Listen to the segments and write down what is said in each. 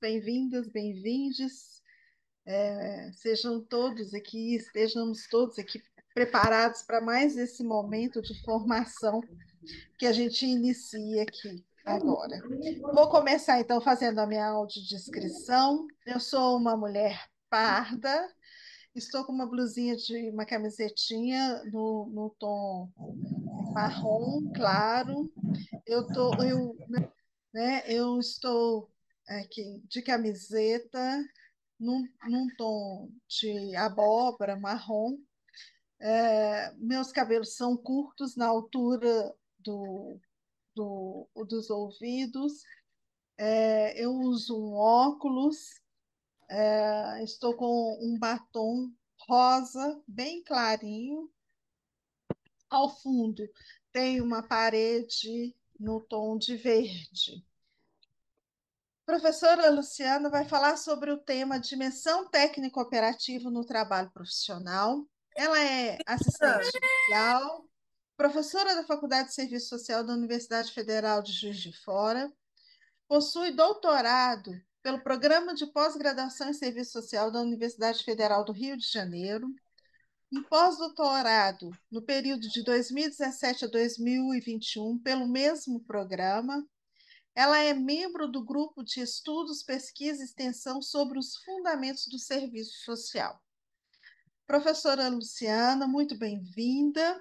bem-vindas, bem-vindes. Sejam todos aqui, estejamos todos aqui preparados para mais esse momento de formação que a gente inicia aqui agora. Vou começar então fazendo a minha audiodescrição. Eu sou uma mulher parda, estou com uma blusinha uma camisetinha no tom marrom claro. Eu estou aqui de camiseta, num tom de abóbora marrom. Meus cabelos são curtos na altura dos ouvidos. Eu uso um óculos. Estou com um batom rosa, bem clarinho. Ao fundo tem uma parede no tom de verde. Professora Luciana vai falar sobre o tema Dimensão Técnico-Operativa no Trabalho Profissional. Ela é assistente social, professora da Faculdade de Serviço Social da Universidade Federal de Juiz de Fora, possui doutorado pelo Programa de Pós-Graduação em Serviço Social da Universidade Federal do Rio de Janeiro, um pós-doutorado no período de 2017 a 2021 pelo mesmo programa. Ela é membro do grupo de estudos, pesquisa e extensão sobre os fundamentos do serviço social. Professora Luciana, muito bem-vinda.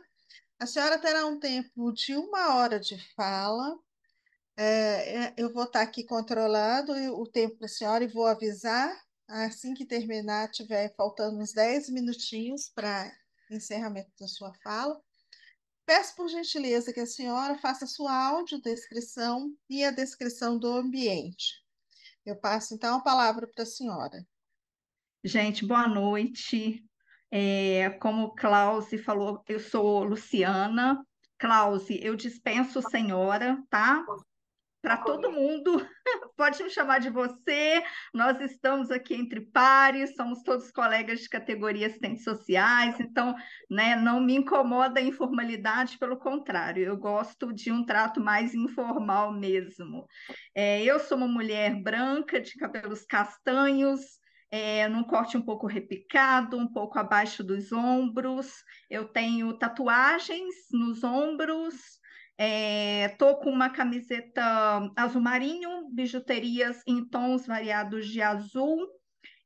A senhora terá um tempo de 1 hora de fala. Eu vou estar aqui controlando o tempo da senhora e vou avisar assim que terminar, tiver faltando uns 10 minutinhos para encerramento da sua fala. Peço por gentileza que a senhora faça a sua audiodescrição e a descrição do ambiente. Eu passo então a palavra para a senhora. Gente, boa noite. Como o Klause falou, eu sou Luciana. Klause, eu dispenso senhora, tá? Para todo mundo, pode me chamar de você. Nós estamos aqui entre pares, somos todos colegas de categoria assistentes sociais, então, né, não me incomoda a informalidade, pelo contrário, eu gosto de um trato mais informal mesmo. Eu sou uma mulher branca, de cabelos castanhos, num corte um pouco repicado, um pouco abaixo dos ombros. Eu tenho tatuagens nos ombros. Tô com uma camiseta azul marinho, bijuterias em tons variados de azul,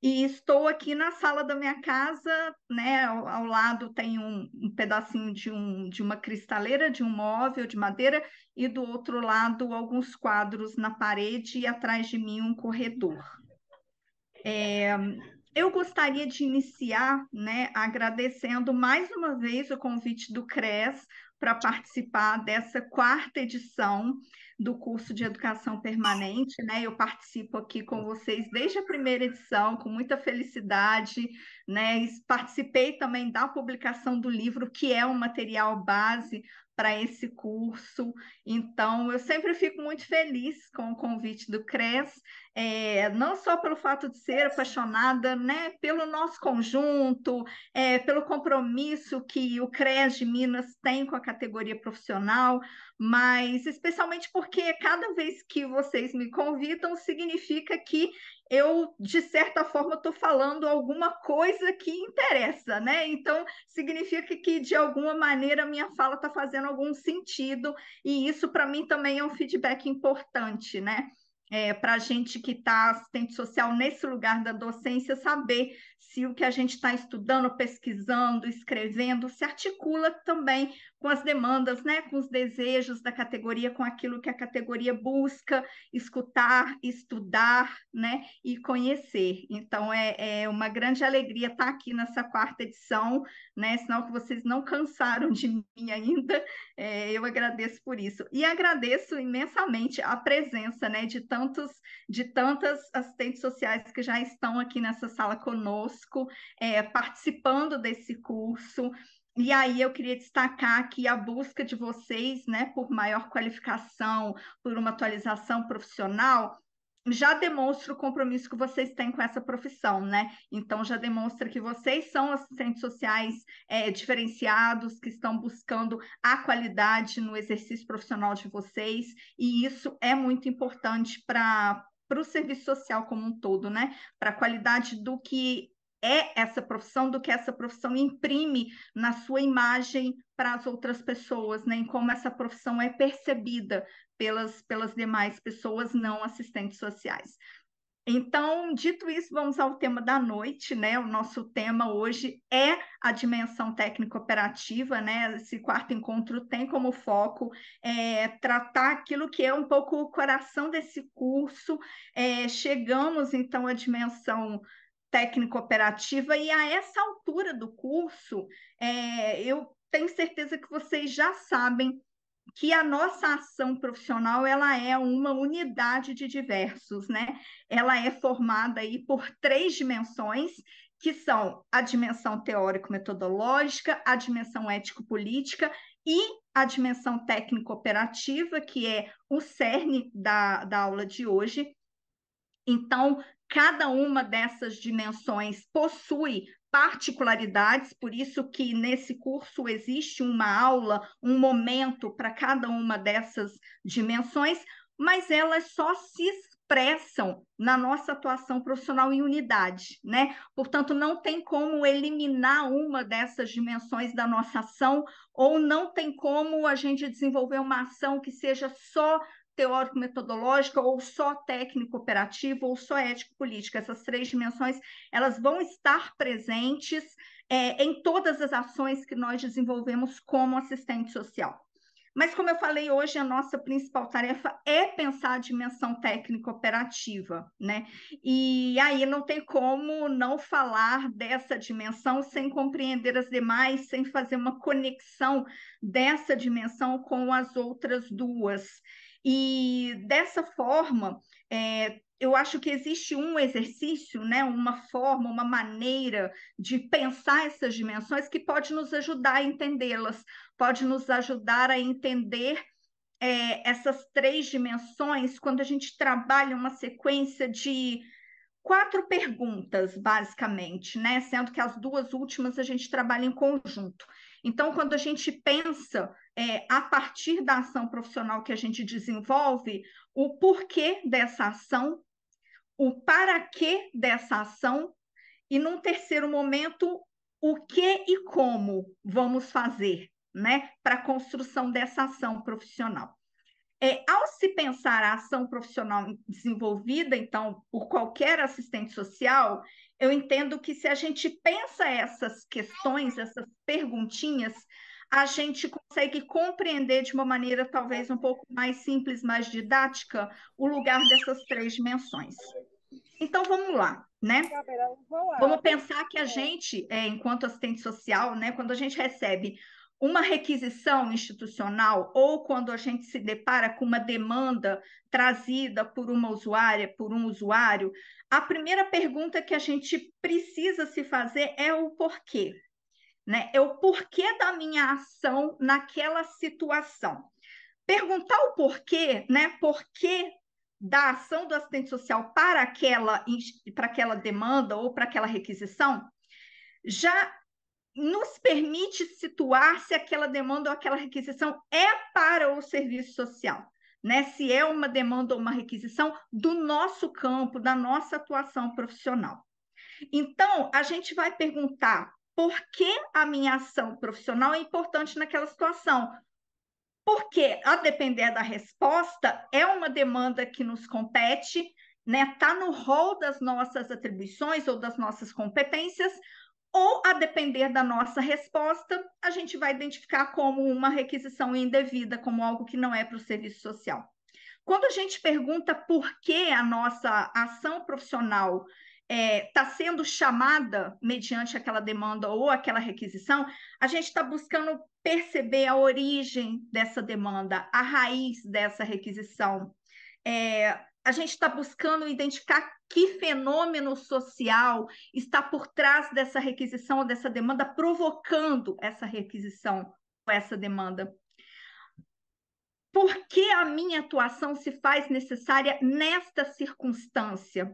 e estou aqui na sala da minha casa, né? Ao lado tem um pedacinho de uma cristaleira, de um móvel de madeira, e do outro lado alguns quadros na parede e atrás de mim um corredor. Eu gostaria de iniciar, né, agradecendo mais uma vez o convite do CRES para participar dessa 4ª edição do curso de Educação Permanente, né? Eu participo aqui com vocês desde a primeira edição, com muita felicidade, né? E participei também da publicação do livro, que é um material base para esse curso. Então, eu sempre fico muito feliz com o convite do CRES, não só pelo fato de ser apaixonada, né, pelo nosso conjunto, pelo compromisso que o CRES de Minas tem com a categoria profissional, mas especialmente porque cada vez que vocês me convidam, significa que eu, de certa forma, estou falando alguma coisa que interessa, né? Então, significa que, de alguma maneira, a minha fala está fazendo algum sentido, e isso, para mim, também é um feedback importante, né? Para a gente que está assistente social nesse lugar da docência, saber se o que a gente está estudando, pesquisando, escrevendo, se articula também com as demandas, né, com os desejos da categoria, com aquilo que a categoria busca escutar, estudar, né, e conhecer. Então, é uma grande alegria estar aqui nessa 4ª edição, né, sinal que vocês não cansaram de mim ainda. Eu agradeço por isso. E agradeço imensamente a presença, né, de tantas assistentes sociais que já estão aqui nessa sala conosco, participando desse curso. E aí eu queria destacar aqui a busca de vocês, né, por maior qualificação, por uma atualização profissional, já demonstra o compromisso que vocês têm com essa profissão, né? Então, já demonstra que vocês são assistentes sociais diferenciados, que estão buscando a qualidade no exercício profissional de vocês, e isso é muito importante para para o serviço social como um todo, né? Para a qualidade do que é essa profissão, do que essa profissão imprime na sua imagem para as outras pessoas, né? Em como essa profissão é percebida pelas demais pessoas não assistentes sociais. Então, dito isso, vamos ao tema da noite, né? O nosso tema hoje é a dimensão técnico-operativa, né? Esse quarto encontro tem como foco tratar aquilo que é um pouco o coração desse curso. Chegamos, então, à dimensão técnico-operativa, e a essa altura do curso, eu tenho certeza que vocês já sabem que a nossa ação profissional ela é uma unidade de diversos, né? Ela é formada aí por três dimensões, que são a dimensão teórico-metodológica, a dimensão ético-política e a dimensão técnico-operativa, que é o cerne da aula de hoje. Então, cada uma dessas dimensões possui particularidades, por isso que nesse curso existe uma aula, um momento para cada uma dessas dimensões, mas elas só se expressam na nossa atuação profissional em unidade, né? Portanto, não tem como eliminar uma dessas dimensões da nossa ação, ou não tem como a gente desenvolver uma ação que seja só teórico-metodológica, ou só técnico-operativo, ou só ético-política. Essas três dimensões, elas vão estar presentes em todas as ações que nós desenvolvemos como assistente social. Mas, como eu falei, hoje a nossa principal tarefa é pensar a dimensão técnico-operativa, né? E aí não tem como não falar dessa dimensão sem compreender as demais, sem fazer uma conexão dessa dimensão com as outras duas. E dessa forma, eu acho que existe um exercício, né, uma forma, uma maneira de pensar essas dimensões que pode nos ajudar a entendê-las, pode nos ajudar a entender essas três dimensões quando a gente trabalha uma sequência de 4 perguntas, basicamente, né? Sendo que as 2 últimas a gente trabalha em conjunto. Então, quando a gente pensa a partir da ação profissional que a gente desenvolve, o porquê dessa ação, o para quê dessa ação, e num terceiro momento, o que e como vamos fazer, né, para a construção dessa ação profissional. Ao se pensar a ação profissional desenvolvida, então, por qualquer assistente social, eu entendo que se a gente pensa essas questões, essas perguntinhas, a gente consegue compreender de uma maneira talvez um pouco mais simples, mais didática, o lugar dessas três dimensões. Então, vamos lá, né? Vamos pensar que a gente, enquanto assistente social, né, quando a gente recebe uma requisição institucional ou quando a gente se depara com uma demanda trazida por uma usuária, por um usuário, a primeira pergunta que a gente precisa se fazer é o porquê, né? É o porquê da minha ação naquela situação. Perguntar o porquê, né? Porquê da ação do assistente social para aquela demanda ou para aquela requisição, já nos permite situar se aquela demanda ou aquela requisição é para o serviço social, né? Se é uma demanda ou uma requisição do nosso campo, da nossa atuação profissional. Então, a gente vai perguntar por que a minha ação profissional é importante naquela situação. Porque, a depender da resposta, é uma demanda que nos compete, né? Está no rol das nossas atribuições ou das nossas competências, ou, a depender da nossa resposta, a gente vai identificar como uma requisição indevida, como algo que não é para o serviço social. Quando a gente pergunta por que a nossa ação profissional está sendo chamada mediante aquela demanda ou aquela requisição, a gente está buscando perceber a origem dessa demanda, a raiz dessa requisição. A gente está buscando identificar que fenômeno social está por trás dessa requisição ou dessa demanda, provocando essa requisição ou essa demanda. Por que a minha atuação se faz necessária nesta circunstância?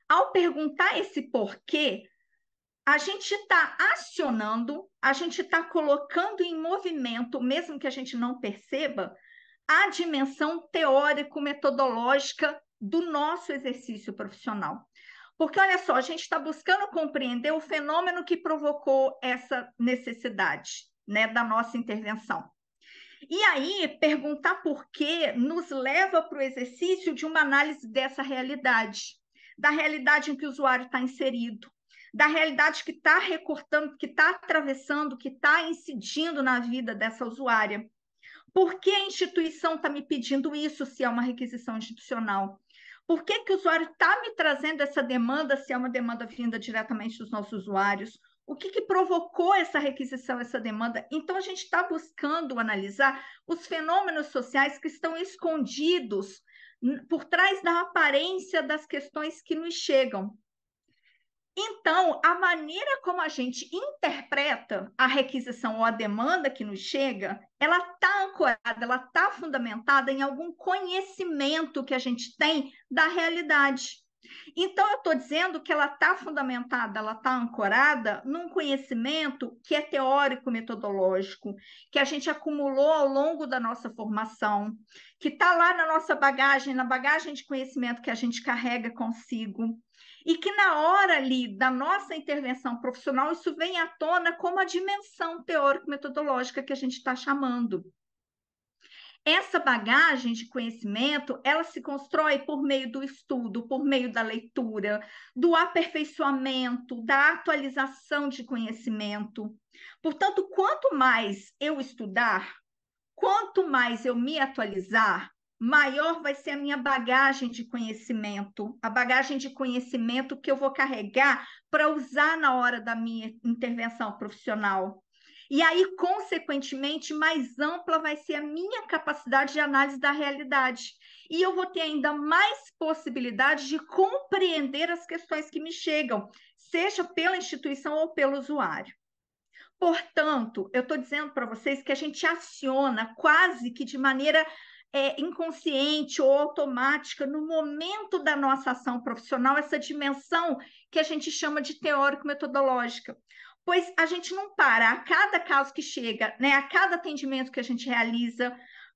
Ao perguntar esse porquê, a gente está acionando, a gente está colocando em movimento, mesmo que a gente não perceba, a dimensão teórico-metodológica do nosso exercício profissional. Porque, olha só, a gente está buscando compreender o fenômeno que provocou essa necessidade, né, da nossa intervenção. E aí, perguntar por quê nos leva para o exercício de uma análise dessa realidade, da realidade em que o usuário está inserido, da realidade que está recortando, que está atravessando, que está incidindo na vida dessa usuária. Por que a instituição está me pedindo isso, se é uma requisição institucional? Por que o usuário está me trazendo essa demanda, se é uma demanda vinda diretamente dos nossos usuários? O que provocou essa requisição, essa demanda? Então, a gente está buscando analisar os fenômenos sociais que estão escondidos por trás da aparência das questões que nos chegam. Então, a maneira como a gente interpreta a requisição ou a demanda que nos chega, ela está ancorada, ela está fundamentada em algum conhecimento que a gente tem da realidade. Então, eu estou dizendo que ela está fundamentada, ela está ancorada num conhecimento que é teórico, metodológico, que a gente acumulou ao longo da nossa formação, que está lá na nossa bagagem, na bagagem de conhecimento que a gente carrega consigo. E que na hora ali da nossa intervenção profissional, isso vem à tona como a dimensão teórico-metodológica que a gente está chamando. Essa bagagem de conhecimento, ela se constrói por meio do estudo, por meio da leitura, do aperfeiçoamento, da atualização de conhecimento. Portanto, quanto mais eu estudar, quanto mais eu me atualizar, maior vai ser a minha bagagem de conhecimento, a bagagem de conhecimento que eu vou carregar para usar na hora da minha intervenção profissional. E aí, consequentemente, mais ampla vai ser a minha capacidade de análise da realidade. E eu vou ter ainda mais possibilidade de compreender as questões que me chegam, seja pela instituição ou pelo usuário. Portanto, eu estou dizendo para vocês que a gente aciona quase que de maneira inconsciente ou automática, no momento da nossa ação profissional, essa dimensão que a gente chama de teórico-metodológica. Pois a gente não para a cada caso que chega, né, a cada atendimento que a gente realiza,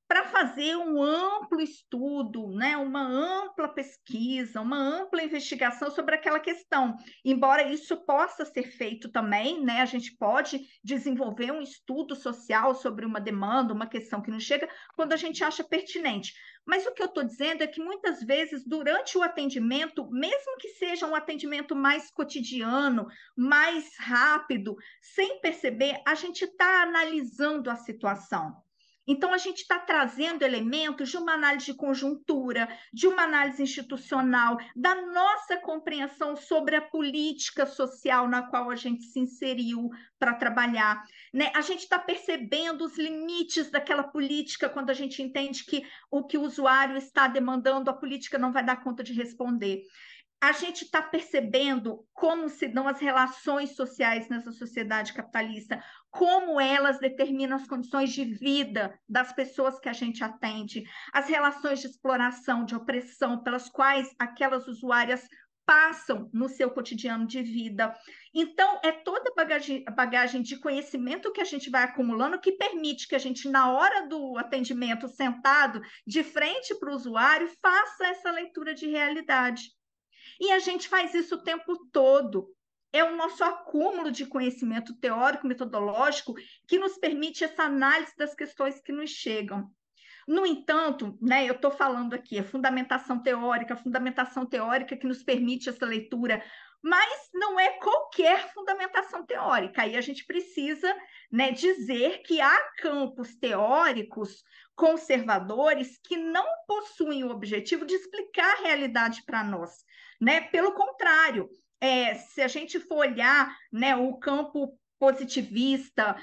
para fazer um amplo estudo, né, uma ampla pesquisa, uma ampla investigação sobre aquela questão. Embora isso possa ser feito também, né, a gente pode desenvolver um estudo social sobre uma demanda, uma questão que não chega, quando a gente acha pertinente. Mas o que eu estou dizendo é que muitas vezes, durante o atendimento, mesmo que seja um atendimento mais cotidiano, mais rápido, sem perceber, a gente está analisando a situação. Então, a gente está trazendo elementos de uma análise de conjuntura, de uma análise institucional, da nossa compreensão sobre a política social na qual a gente se inseriu para trabalhar, né? A gente está percebendo os limites daquela política quando a gente entende que o que o usuário está demandando, a política não vai dar conta de responder. A gente está percebendo como se dão as relações sociais nessa sociedade capitalista, como elas determinam as condições de vida das pessoas que a gente atende, as relações de exploração, de opressão, pelas quais aquelas usuárias passam no seu cotidiano de vida. Então, é toda a bagagem de conhecimento que a gente vai acumulando que permite que a gente, na hora do atendimento, sentado de frente para o usuário, faça essa leitura de realidade. E a gente faz isso o tempo todo. É o nosso acúmulo de conhecimento teórico, metodológico, que nos permite essa análise das questões que nos chegam. No entanto, né, eu estou falando aqui, a fundamentação teórica que nos permite essa leitura, mas não é qualquer fundamentação teórica. Aí a gente precisa, né, dizer que há campos teóricos conservadores que não possuem o objetivo de explicar a realidade para nós, né? Pelo contrário, se a gente for olhar, né, o campo positivista,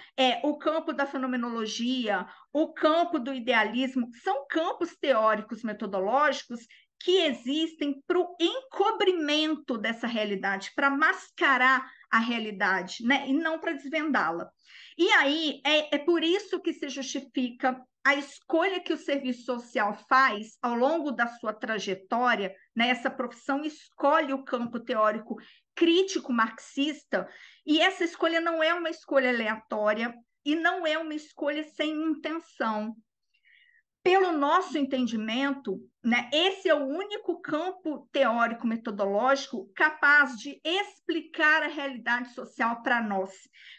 o campo da fenomenologia, o campo do idealismo, são campos teóricos metodológicos que existem para o encobrimento dessa realidade, para mascarar a realidade, né? E não para desvendá-la. E aí é por isso que se justifica a escolha que o serviço social faz ao longo da sua trajetória, né? Essa profissão escolhe o campo teórico crítico marxista, e essa escolha não é uma escolha aleatória e não é uma escolha sem intenção. Pelo nosso entendimento, né? Esse é o único campo teórico-metodológico capaz de explicar a realidade social para nós,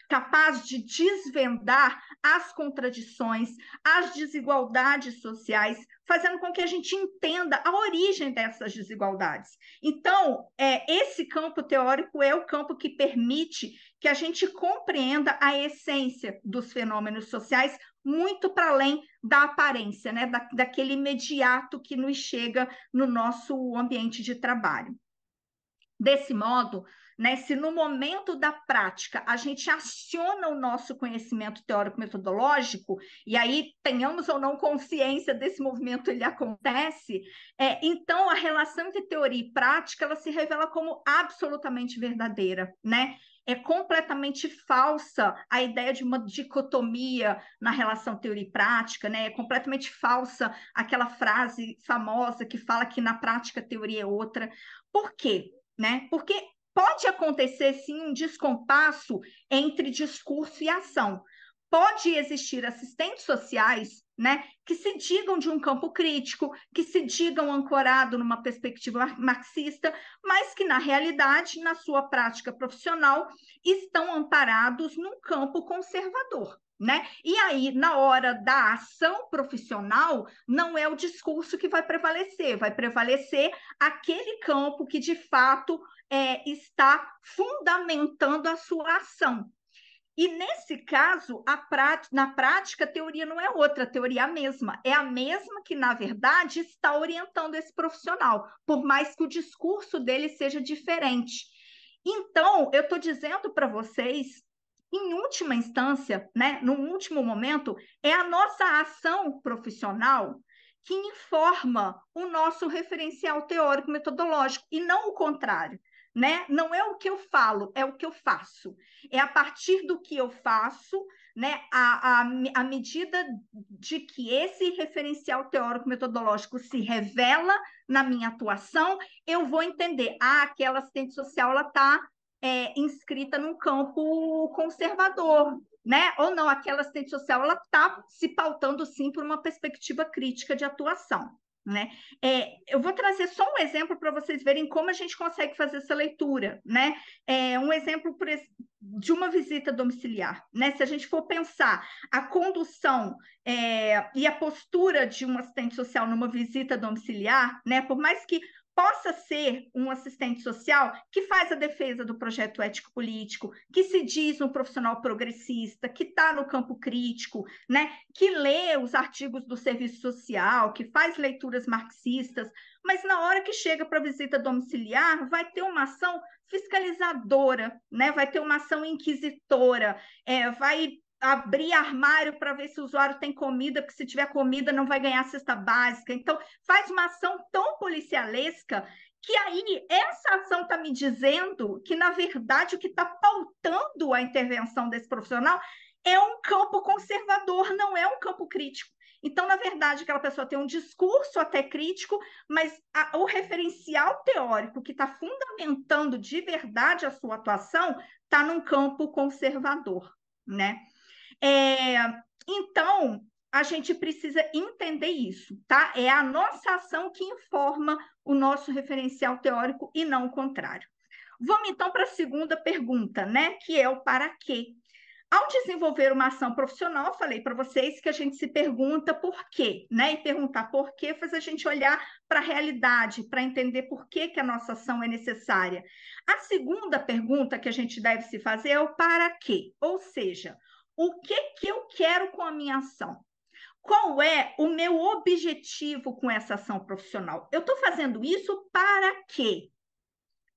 capaz de desvendar as contradições, as desigualdades sociais, fazendo com que a gente entenda a origem dessas desigualdades. Então, esse campo teórico é o campo que permite que a gente compreenda a essência dos fenômenos sociais muito para além da aparência, né? Daquele imediato que nos chega no nosso ambiente de trabalho. Desse modo, né, se no momento da prática a gente aciona o nosso conhecimento teórico-metodológico, e aí tenhamos ou não consciência desse movimento, ele acontece, então a relação entre teoria e prática ela se revela como absolutamente verdadeira, né? É completamente falsa a ideia de uma dicotomia na relação teoria e prática, né? É completamente falsa aquela frase famosa que fala que na prática a teoria é outra. Por quê? Né? Porque pode acontecer sim um descompasso entre discurso e ação. Pode existir assistentes sociais, né, que se digam de um campo crítico, que se digam ancorado numa perspectiva marxista, mas que na realidade, na sua prática profissional, estão amparados num campo conservador. Né? E aí, na hora da ação profissional, não é o discurso que vai prevalecer aquele campo que de fato está fundamentando a sua ação. E nesse caso, na prática, a teoria não é outra, a teoria é a mesma. É a mesma que, na verdade, está orientando esse profissional, por mais que o discurso dele seja diferente. Então, eu estou dizendo para vocês, em última instância, né, no último momento, é a nossa ação profissional que informa o nosso referencial teórico metodológico, e não o contrário. Né? Não é o que eu falo, é o que eu faço. É a partir do que eu faço, né, à medida de que esse referencial teórico metodológico se revela na minha atuação, eu vou entender, aquela assistente social ela está inscrita num campo conservador, né? Ou não, aquela assistente social ela está se pautando sim por uma perspectiva crítica de atuação. Né? Eu vou trazer só um exemplo para vocês verem como a gente consegue fazer essa leitura, né? Um exemplo de uma visita domiciliar, né? Se a gente for pensar a condução e a postura de um assistente social numa visita domiciliar, né? Por mais que possa ser um assistente social que faz a defesa do projeto ético-político, que se diz um profissional progressista, que está no campo crítico, né? Que lê os artigos do serviço social, que faz leituras marxistas, mas na hora que chega para a visita domiciliar, vai ter uma ação fiscalizadora, né? Vai ter uma ação inquisitora, vai abrir armário para ver se o usuário tem comida, porque se tiver comida não vai ganhar cesta básica. Então, faz uma ação tão policialesca que aí essa ação está me dizendo que, na verdade, o que está pautando a intervenção desse profissional é um campo conservador, não é um campo crítico. Então, na verdade, aquela pessoa tem um discurso até crítico, mas o referencial teórico que está fundamentando de verdade a sua atuação está num campo conservador, né? Então, a gente precisa entender isso, tá? É a nossa ação que informa o nosso referencial teórico e não o contrário. Vamos então para a segunda pergunta, né? Que é o para quê. Ao desenvolver uma ação profissional, falei para vocês que a gente se pergunta por quê, né? E perguntar por quê faz a gente olhar para a realidade, para entender por que a nossa ação é necessária. A segunda pergunta que a gente deve se fazer é o para quê, ou seja, o que eu quero com a minha ação? Qual é o meu objetivo com essa ação profissional? Eu estou fazendo isso para quê?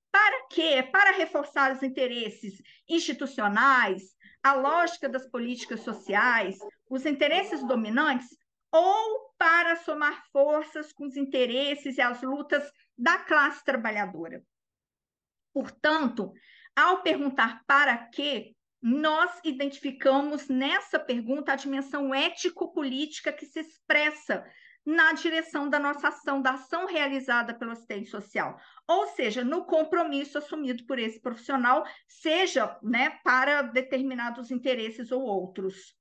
Para quê? Para reforçar os interesses institucionais, a lógica das políticas sociais, os interesses dominantes, ou para somar forças com os interesses e as lutas da classe trabalhadora? Portanto, ao perguntar para quê, nós identificamos nessa pergunta a dimensão ético-política que se expressa na direção da nossa ação, da ação realizada pelo assistente social, ou seja, no compromisso assumido por esse profissional, seja, né, para determinados interesses ou outros.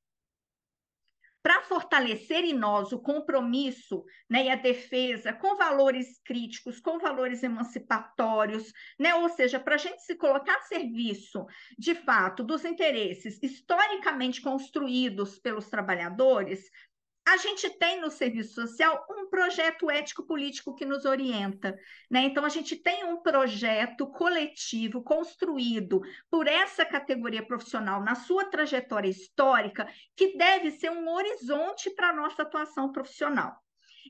para fortalecer em nós o compromisso, né, e a defesa com valores críticos, com valores emancipatórios, né, ou seja, para a gente se colocar a serviço, de fato, dos interesses historicamente construídos pelos trabalhadores, a gente tem no serviço social um projeto ético-político que nos orienta, né? Então, a gente tem um projeto coletivo construído por essa categoria profissional na sua trajetória histórica, que deve ser um horizonte para a nossa atuação profissional.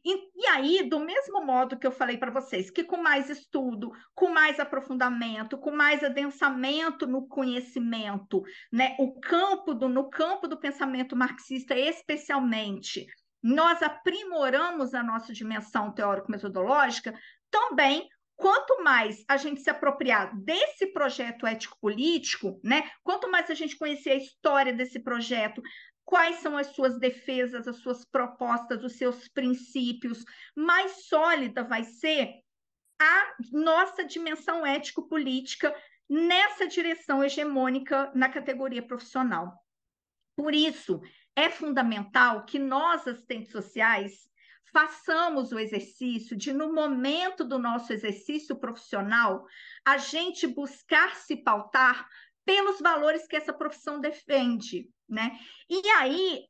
E aí, do mesmo modo que eu falei para vocês, que com mais estudo, com mais aprofundamento, com mais adensamento no conhecimento, né, no campo do pensamento marxista, especialmente, nós aprimoramos a nossa dimensão teórico-metodológica, também quanto mais a gente se apropriar desse projeto ético-político, né, quanto mais a gente conhecer a história desse projeto, quais são as suas defesas, as suas propostas, os seus princípios, mais sólida vai ser a nossa dimensão ético-política nessa direção hegemônica na categoria profissional. Por isso, é fundamental que nós, assistentes sociais, façamos o exercício de, no momento do nosso exercício profissional, a gente buscar se pautar pelos valores que essa profissão defende, né? E aí,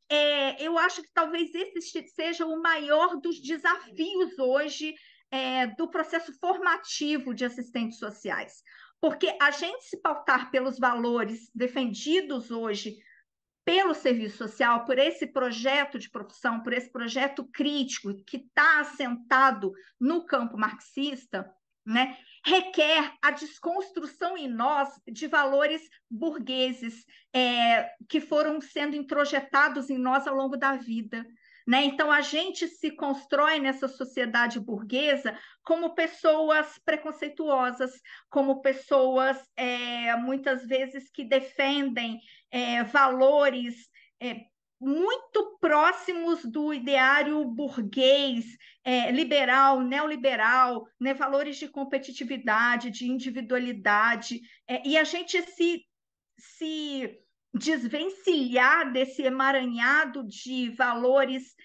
eu acho que talvez esse seja o maior dos desafios hoje do processo formativo de assistentes sociais, porque a gente se pautar pelos valores defendidos hoje pelo serviço social, por esse projeto de profissão, por esse projeto crítico que está assentado no campo marxista, né, requer a desconstrução em nós de valores burgueses que foram sendo introjetados em nós ao longo da vida. Né? Então, a gente se constrói nessa sociedade burguesa como pessoas preconceituosas, como pessoas, muitas vezes, que defendem valores muito próximos do ideário burguês, liberal, neoliberal, né? Valores de competitividade, de individualidade, e a gente se desvencilhar desse emaranhado de valores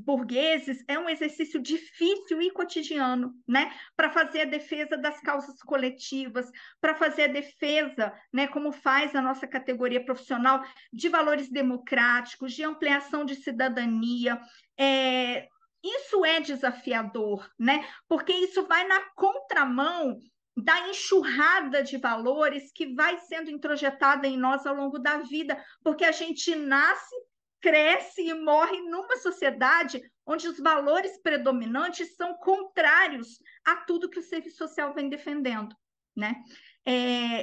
burgueses é um exercício difícil e cotidiano, né? Para fazer a defesa das causas coletivas, para fazer a defesa, né, como faz a nossa categoria profissional, de valores democráticos, de ampliação de cidadania. Isso é desafiador, né? Porque isso vai na contramão da enxurrada de valores que vai sendo introjetada em nós ao longo da vida, porque a gente nasce, cresce e morre numa sociedade onde os valores predominantes são contrários a tudo que o serviço social vem defendendo, né?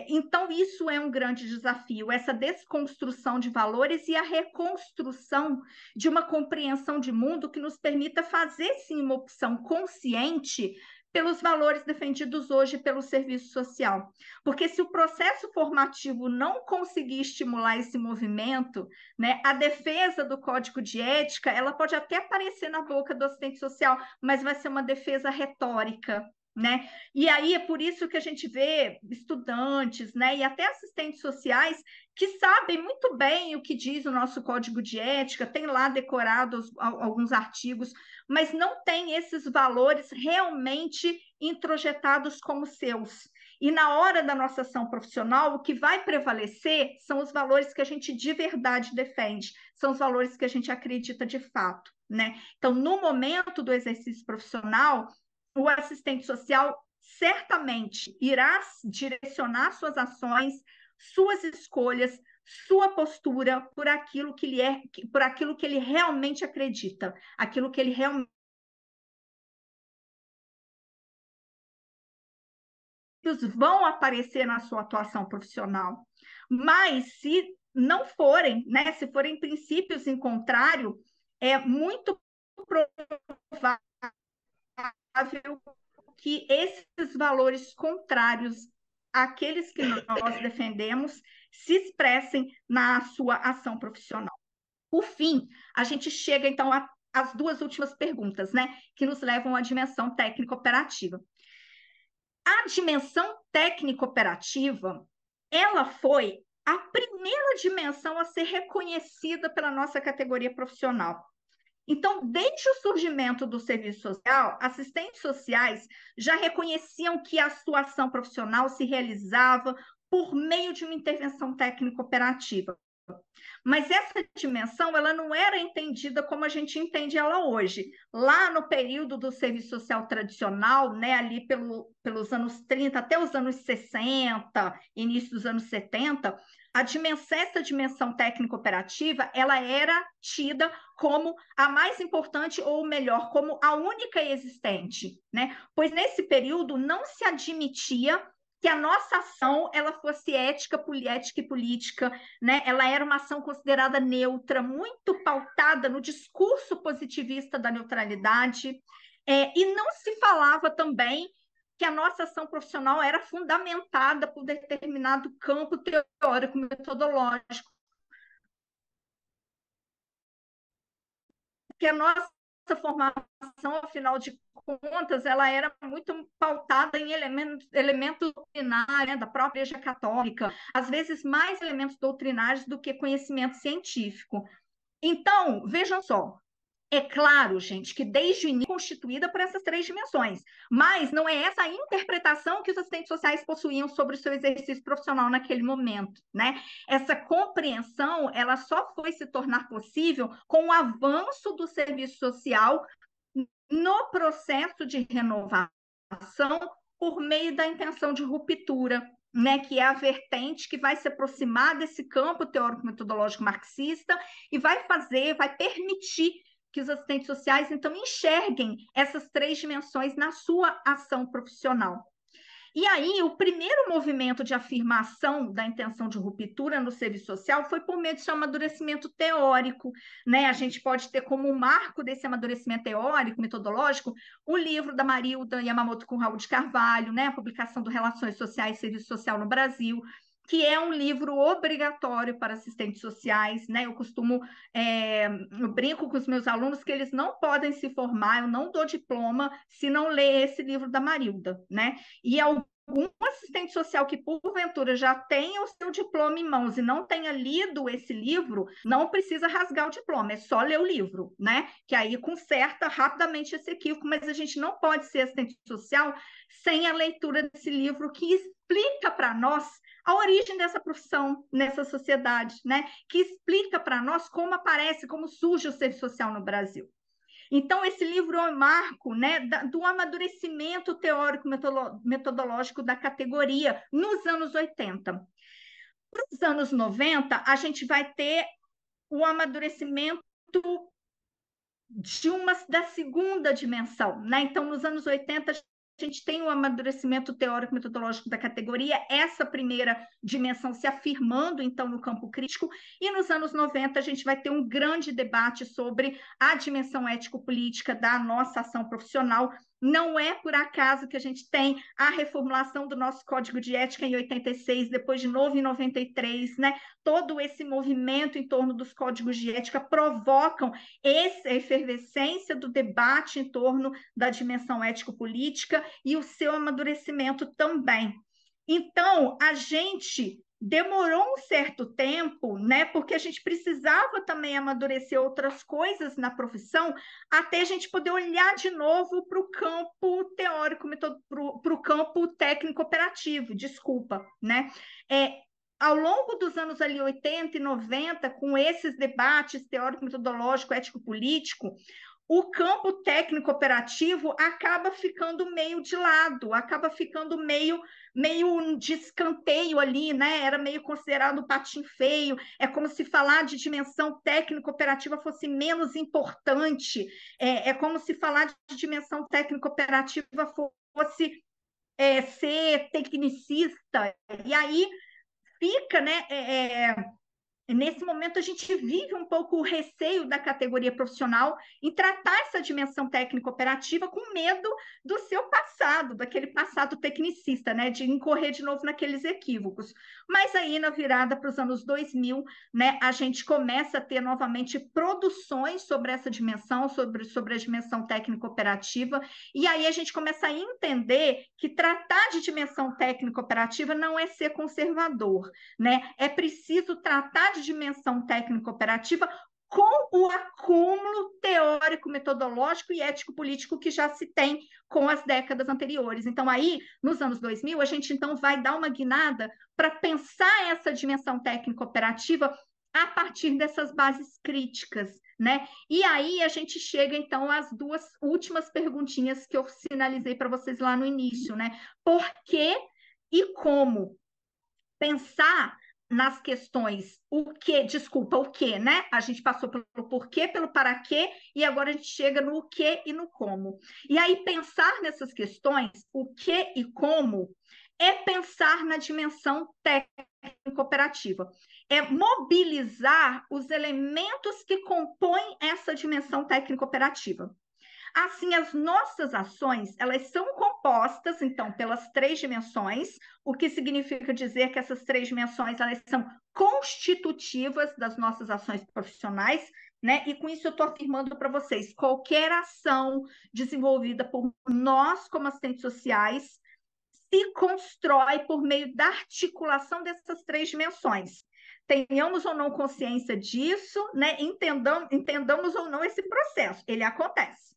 Então, isso é um grande desafio, essa desconstrução de valores e a reconstrução de uma compreensão de mundo que nos permita fazer, sim, uma opção consciente pelos valores defendidos hoje pelo serviço social. Porque se o processo formativo não conseguir estimular esse movimento, né, a defesa do código de ética, ela pode até aparecer na boca do assistente social, mas vai ser uma defesa retórica, né? E aí é por isso que a gente vê estudantes, né, e até assistentes sociais que sabem muito bem o que diz o nosso código de ética, tem lá decorado alguns artigos, mas não tem esses valores realmente introjetados como seus. E na hora da nossa ação profissional, o que vai prevalecer são os valores que a gente de verdade defende, são os valores que a gente acredita de fato, né? Então, no momento do exercício profissional, o assistente social certamente irá direcionar suas ações, suas escolhas, sua postura por aquilo que ele é, por aquilo que ele realmente acredita, aquilo que ele realmente vão aparecer na sua atuação profissional. Mas se não forem, né, se forem princípios em contrário, é muito provável que esses valores contrários àqueles que nós defendemos se expressem na sua ação profissional. Por fim, a gente chega, então, às duas últimas perguntas, né, que nos levam à dimensão técnico-operativa. A dimensão técnico-operativa, ela foi a primeira dimensão a ser reconhecida pela nossa categoria profissional. Então, desde o surgimento do serviço social, assistentes sociais já reconheciam que a sua ação profissional se realizava por meio de uma intervenção técnico-operativa. Mas essa dimensão, ela não era entendida como a gente entende ela hoje. Lá no período do serviço social tradicional, né, ali pelos anos 30 até os anos 60, início dos anos 70, essa dimensão técnico-operativa, ela era tida como a mais importante, ou melhor, como a única existente, né? Pois nesse período não se admitia que a nossa ação ela fosse ética e política, né? Ela era uma ação considerada neutra, muito pautada no discurso positivista da neutralidade, e não se falava também que a nossa ação profissional era fundamentada por determinado campo teórico metodológico, que a nossa formação, afinal de contas, ela era muito pautada em elementos doutrinários, né, da própria Igreja Católica, às vezes mais elementos doutrinários do que conhecimento científico. Então, vejam só, é claro, gente, que desde o início é constituída por essas três dimensões, mas não é essa a interpretação que os assistentes sociais possuíam sobre o seu exercício profissional naquele momento, né? Essa compreensão, ela só foi se tornar possível com o avanço do serviço social no processo de renovação por meio da intenção de ruptura, né, que é a vertente que vai se aproximar desse campo teórico-metodológico marxista e vai permitir que os assistentes sociais, então, enxerguem essas três dimensões na sua ação profissional. E aí, o primeiro movimento de afirmação da intenção de ruptura no serviço social foi por meio de seu amadurecimento teórico, né? A gente pode ter como marco desse amadurecimento teórico, metodológico, o livro da Marilda Yamamoto com Raul de Carvalho, né? A publicação do Relações Sociais e Serviço Social no Brasil, que é um livro obrigatório para assistentes sociais, né? Eu brinco com os meus alunos que eles não podem se formar, eu não dou diploma se não ler esse livro da Marilda, né? E algum assistente social que, porventura, já tenha o seu diploma em mãos e não tenha lido esse livro, não precisa rasgar o diploma, é só ler o livro, né? Que aí conserta rapidamente esse equívoco, mas a gente não pode ser assistente social sem a leitura desse livro que explica para nós a origem dessa profissão nessa sociedade, né? Que explica para nós como aparece, como surge o serviço social no Brasil. Então, esse livro é um marco, né, do amadurecimento teórico-metodológico da categoria nos anos 80. Nos anos 90, a gente vai ter o amadurecimento da segunda dimensão, né? Então, nos anos 80, a gente tem o amadurecimento teórico-metodológico da categoria, essa primeira dimensão se afirmando, então, no campo crítico, e nos anos 90 a gente vai ter um grande debate sobre a dimensão ético-política da nossa ação profissional. Não é por acaso que a gente tem a reformulação do nosso Código de Ética em 86, depois de novo em 93, né? Todo esse movimento em torno dos códigos de ética provocam essa efervescência do debate em torno da dimensão ético-política e o seu amadurecimento também. Então, a gente demorou um certo tempo, né? Porque a gente precisava também amadurecer outras coisas na profissão, até a gente poder olhar de novo para o campo teórico, para o campo técnico-operativo, desculpa, né? Ao longo dos anos ali 80 e 90, com esses debates teórico-metodológico, ético-político, o campo técnico-operativo acaba ficando meio de lado, acaba ficando meio de escanteio ali, né? Era meio considerado patinho feio, é como se falar de dimensão técnico-operativa fosse menos importante, é como se falar de dimensão técnico-operativa fosse ser tecnicista, e aí fica, né, nesse momento, a gente vive um pouco o receio da categoria profissional em tratar essa dimensão técnico-operativa com medo do seu passado, daquele passado tecnicista, né, de incorrer de novo naqueles equívocos. Mas aí, na virada para os anos 2000, né, a gente começa a ter novamente produções sobre essa dimensão, sobre a dimensão técnico-operativa, e aí a gente começa a entender que tratar de dimensão técnico-operativa não é ser conservador, né? É preciso tratar de dimensão técnico-operativa com o acúmulo teórico, metodológico e ético-político que já se tem com as décadas anteriores. Então, aí, nos anos 2000, a gente então vai dar uma guinada para pensar essa dimensão técnico-operativa a partir dessas bases críticas, né? E aí a gente chega então às duas últimas perguntinhas que eu sinalizei para vocês lá no início, né? Por que e como? Pensar nas questões o que, né? A gente passou pelo porquê, pelo para quê, e agora a gente chega no o que e no como. E aí, pensar nessas questões, o que e como, é pensar na dimensão técnico-operativa. É mobilizar os elementos que compõem essa dimensão técnico-operativa. Assim, as nossas ações, elas são compostas, então, pelas três dimensões, o que significa dizer que essas três dimensões, elas são constitutivas das nossas ações profissionais, né? E com isso eu estou afirmando para vocês, qualquer ação desenvolvida por nós como assistentes sociais se constrói por meio da articulação dessas três dimensões. Tenhamos ou não consciência disso, né? Entendamos ou não esse processo, ele acontece.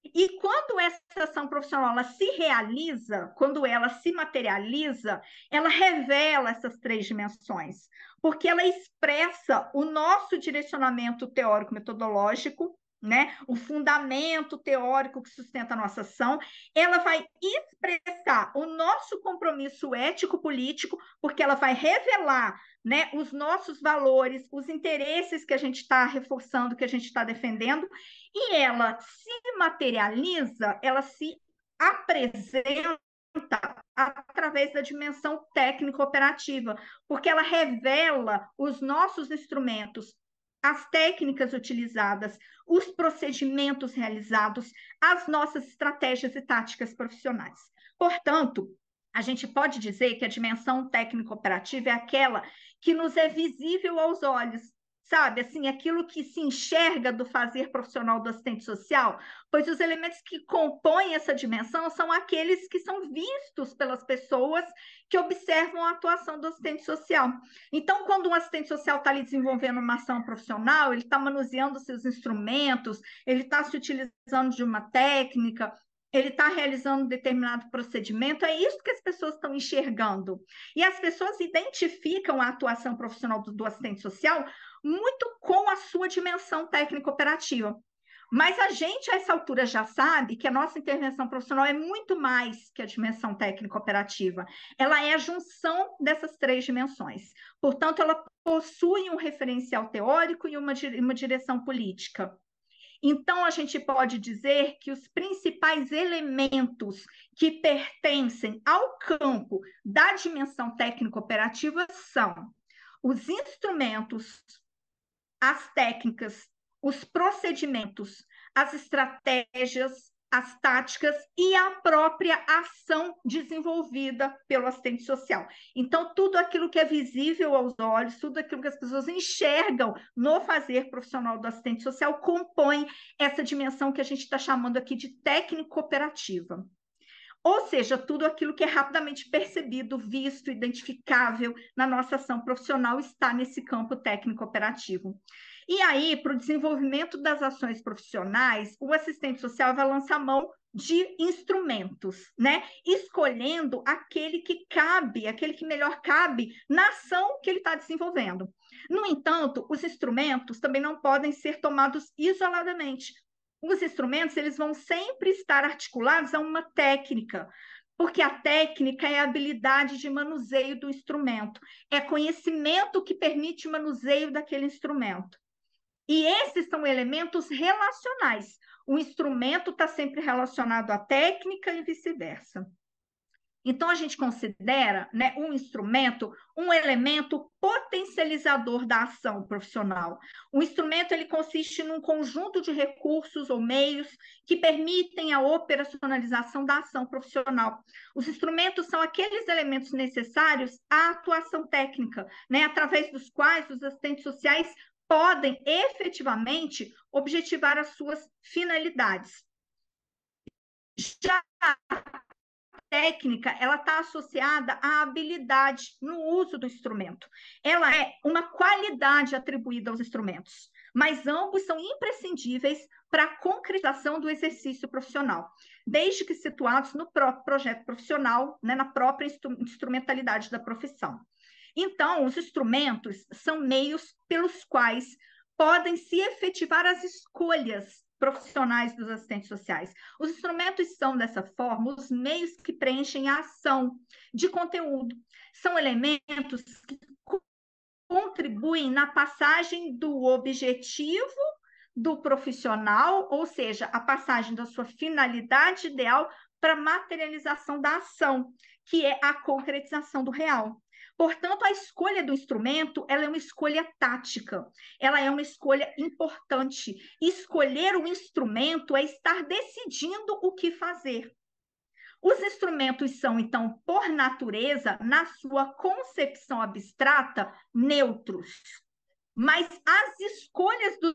E quando essa ação profissional ela se realiza, quando ela se materializa, ela revela essas três dimensões, porque ela expressa o nosso direcionamento teórico-metodológico, né? O fundamento teórico que sustenta a nossa ação, ela vai expressar o nosso compromisso ético-político, porque ela vai revelar, né, os nossos valores, os interesses que a gente está reforçando, que a gente está defendendo, e ela se materializa, ela se apresenta através da dimensão técnico-operativa, porque ela revela os nossos instrumentos, as técnicas utilizadas, os procedimentos realizados, as nossas estratégias e táticas profissionais. Portanto, a gente pode dizer que a dimensão técnico-operativa é aquela que nos é visível aos olhos, sabe, assim, aquilo que se enxerga do fazer profissional do assistente social, pois os elementos que compõem essa dimensão são aqueles que são vistos pelas pessoas que observam a atuação do assistente social. Então, quando um assistente social está ali desenvolvendo uma ação profissional, ele está manuseando seus instrumentos, ele está se utilizando de uma técnica, ele está realizando um determinado procedimento, é isso que as pessoas estão enxergando. E as pessoas identificam a atuação profissional do assistente social muito com a sua dimensão técnico-operativa. Mas a gente, a essa altura, já sabe que a nossa intervenção profissional é muito mais que a dimensão técnico-operativa. Ela é a junção dessas três dimensões. Portanto, ela possui um referencial teórico e uma direção política. Então, a gente pode dizer que os principais elementos que pertencem ao campo da dimensão técnico-operativa são os instrumentos, as técnicas, os procedimentos, as estratégias, as táticas e a própria ação desenvolvida pelo assistente social. Então, tudo aquilo que é visível aos olhos, tudo aquilo que as pessoas enxergam no fazer profissional do assistente social compõe essa dimensão que a gente está chamando aqui de técnico-operativa. Ou seja, tudo aquilo que é rapidamente percebido, visto, identificável na nossa ação profissional está nesse campo técnico-operativo. E aí, para o desenvolvimento das ações profissionais, o assistente social vai lançar mão de instrumentos, né? Escolhendo aquele que cabe, aquele que melhor cabe na ação que ele está desenvolvendo. No entanto, os instrumentos também não podem ser tomados isoladamente. Os instrumentos, eles vão sempre estar articulados a uma técnica, porque a técnica é a habilidade de manuseio do instrumento, é conhecimento que permite o manuseio daquele instrumento. E esses são elementos relacionais. O instrumento está sempre relacionado à técnica e vice-versa. Então, a gente considera, né, um instrumento um elemento potencializador da ação profissional. O instrumento ele consiste num conjunto de recursos ou meios que permitem a operacionalização da ação profissional. Os instrumentos são aqueles elementos necessários à atuação técnica, né, através dos quais os assistentes sociais podem efetivamente objetivar as suas finalidades. Já técnica, ela está associada à habilidade no uso do instrumento. Ela é uma qualidade atribuída aos instrumentos, mas ambos são imprescindíveis para a concretização do exercício profissional, desde que situados no próprio projeto profissional, né, na própria instrumentalidade da profissão. Então, os instrumentos são meios pelos quais podem se efetivar as escolhas profissionais dos assistentes sociais. Os instrumentos são, dessa forma, os meios que preenchem a ação de conteúdo. São elementos que contribuem na passagem do objetivo do profissional, ou seja, a passagem da sua finalidade ideal para a materialização da ação, que é a concretização do real. Portanto, a escolha do instrumento, ela é uma escolha tática, ela é uma escolha importante. Escolher o instrumento é estar decidindo o que fazer. Os instrumentos são, então, por natureza, na sua concepção abstrata, neutros. Mas as escolhas dos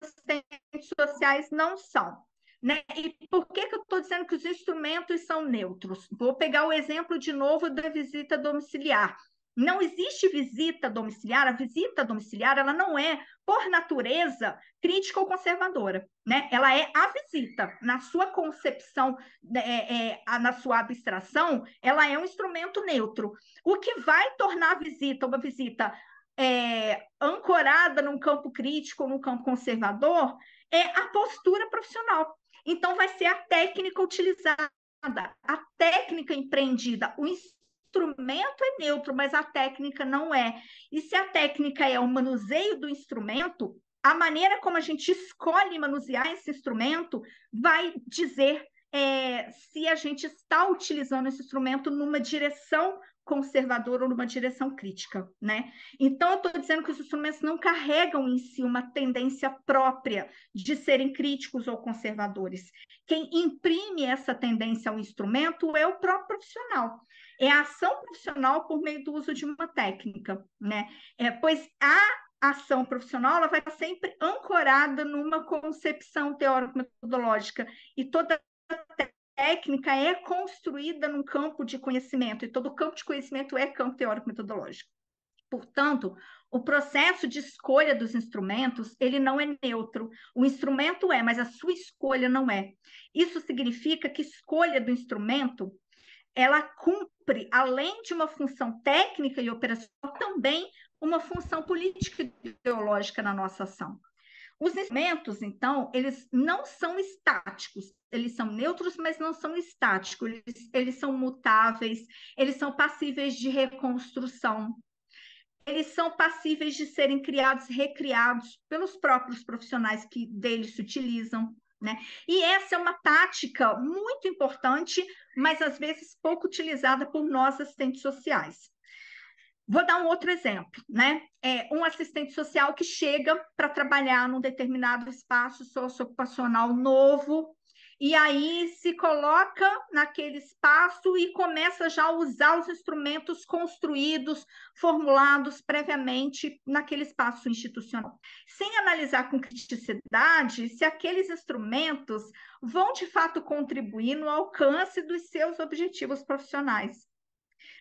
assistentes sociais não são. Né? E por que eu estou dizendo que os instrumentos são neutros? Vou pegar o exemplo de novo da visita domiciliar. Não existe visita domiciliar, a visita domiciliar ela não é, por natureza, crítica ou conservadora. Né? Ela é a visita, na sua concepção, na sua abstração, ela é um instrumento neutro. O que vai tornar a visita uma visita ancorada num campo crítico ou num campo conservador é a postura profissional. Então, vai ser a técnica utilizada, a técnica empreendida. O instrumento é neutro, mas a técnica não é. E se a técnica é o manuseio do instrumento, a maneira como a gente escolhe manusear esse instrumento vai dizer se a gente está utilizando esse instrumento numa direção conservadora ou numa direção crítica, né? Então, eu estou dizendo que os instrumentos não carregam em si uma tendência própria de serem críticos ou conservadores. Quem imprime essa tendência ao instrumento é o próprio profissional. É a ação profissional por meio do uso de uma técnica, né? Pois a ação profissional ela vai estar sempre ancorada numa concepção teórico-metodológica e toda técnica é construída num campo de conhecimento, e todo campo de conhecimento é campo teórico-metodológico. Portanto, o processo de escolha dos instrumentos, ele não é neutro. O instrumento é, mas a sua escolha não é. Isso significa que a escolha do instrumento, ela cumpre, além de uma função técnica e operacional, também uma função política e ideológica na nossa ação. Os instrumentos, então, eles não são estáticos, eles são neutros, mas não são estáticos, eles são mutáveis, eles são passíveis de reconstrução, eles são passíveis de serem criados e recriados pelos próprios profissionais que deles se utilizam, né? E essa é uma tática muito importante, mas às vezes pouco utilizada por nós assistentes sociais. Vou dar um outro exemplo, né? Um assistente social que chega para trabalhar num determinado espaço socioocupacional novo, e aí se coloca naquele espaço e começa já a usar os instrumentos construídos, formulados previamente naquele espaço institucional, sem analisar com criticidade se aqueles instrumentos vão de fato contribuir no alcance dos seus objetivos profissionais.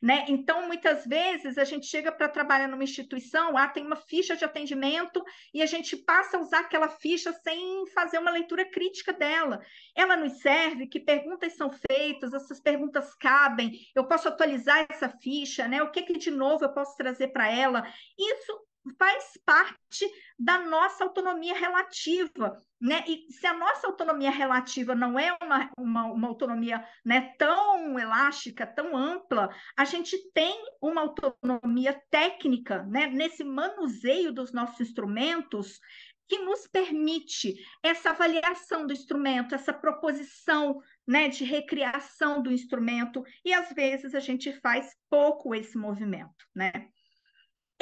Né? Então, muitas vezes, a gente chega para trabalhar numa instituição, tem uma ficha de atendimento e a gente passa a usar aquela ficha sem fazer uma leitura crítica dela. Ela nos serve? Que perguntas são feitas? Essas perguntas cabem? Eu posso atualizar essa ficha? Né? O que de novo eu posso trazer para ela? Isso faz parte da nossa autonomia relativa, né? E se a nossa autonomia relativa não é uma autonomia, né, tão elástica, tão ampla, a gente tem uma autonomia técnica, né, nesse manuseio dos nossos instrumentos que nos permite essa avaliação do instrumento, essa proposição, né, de recriação do instrumento, e às vezes a gente faz pouco esse movimento, né?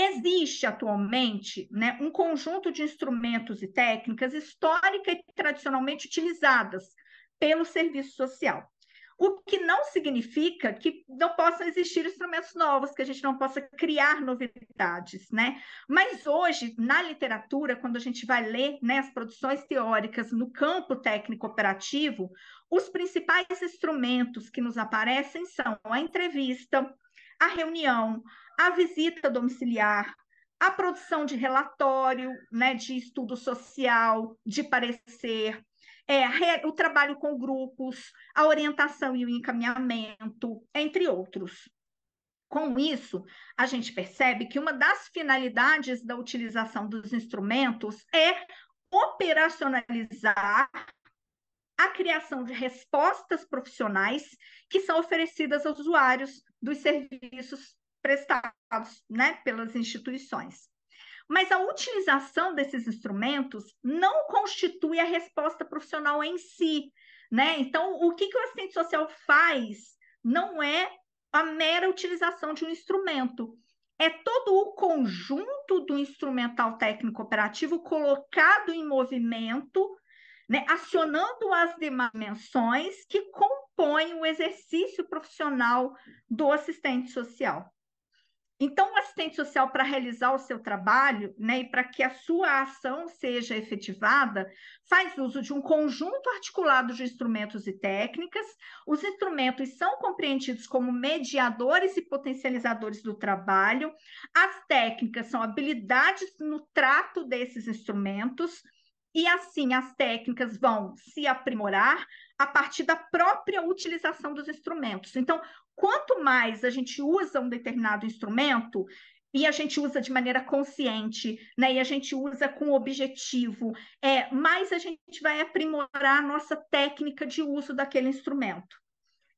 Existe atualmente, né, um conjunto de instrumentos e técnicas histórica e tradicionalmente utilizadas pelo serviço social. O que não significa que não possam existir instrumentos novos, que a gente não possa criar novidades, né? Mas hoje, na literatura, quando a gente vai ler, né, as produções teóricas no campo técnico-operativo, os principais instrumentos que nos aparecem são a entrevista, a reunião, a visita domiciliar, a produção de relatório, né, de estudo social, de parecer, o trabalho com grupos, a orientação e o encaminhamento, entre outros. Com isso, a gente percebe que uma das finalidades da utilização dos instrumentos é operacionalizar a criação de respostas profissionais que são oferecidas aos usuários dos serviços prestados, né, pelas instituições. Mas a utilização desses instrumentos não constitui a resposta profissional em si, né? Então, o que o assistente social faz não é a mera utilização de um instrumento, é todo o conjunto do instrumental técnico operativo colocado em movimento, né, acionando as dimensões que compõem o exercício profissional do assistente social. Então, o assistente social, para realizar o seu trabalho, né, e para que a sua ação seja efetivada, faz uso de um conjunto articulado de instrumentos e técnicas. Os instrumentos são compreendidos como mediadores e potencializadores do trabalho. As técnicas são habilidades no trato desses instrumentos, e assim as técnicas vão se aprimorar a partir da própria utilização dos instrumentos. Então, quanto mais a gente usa um determinado instrumento, e a gente usa de maneira consciente, né, e a gente usa com objetivo, mais a gente vai aprimorar a nossa técnica de uso daquele instrumento.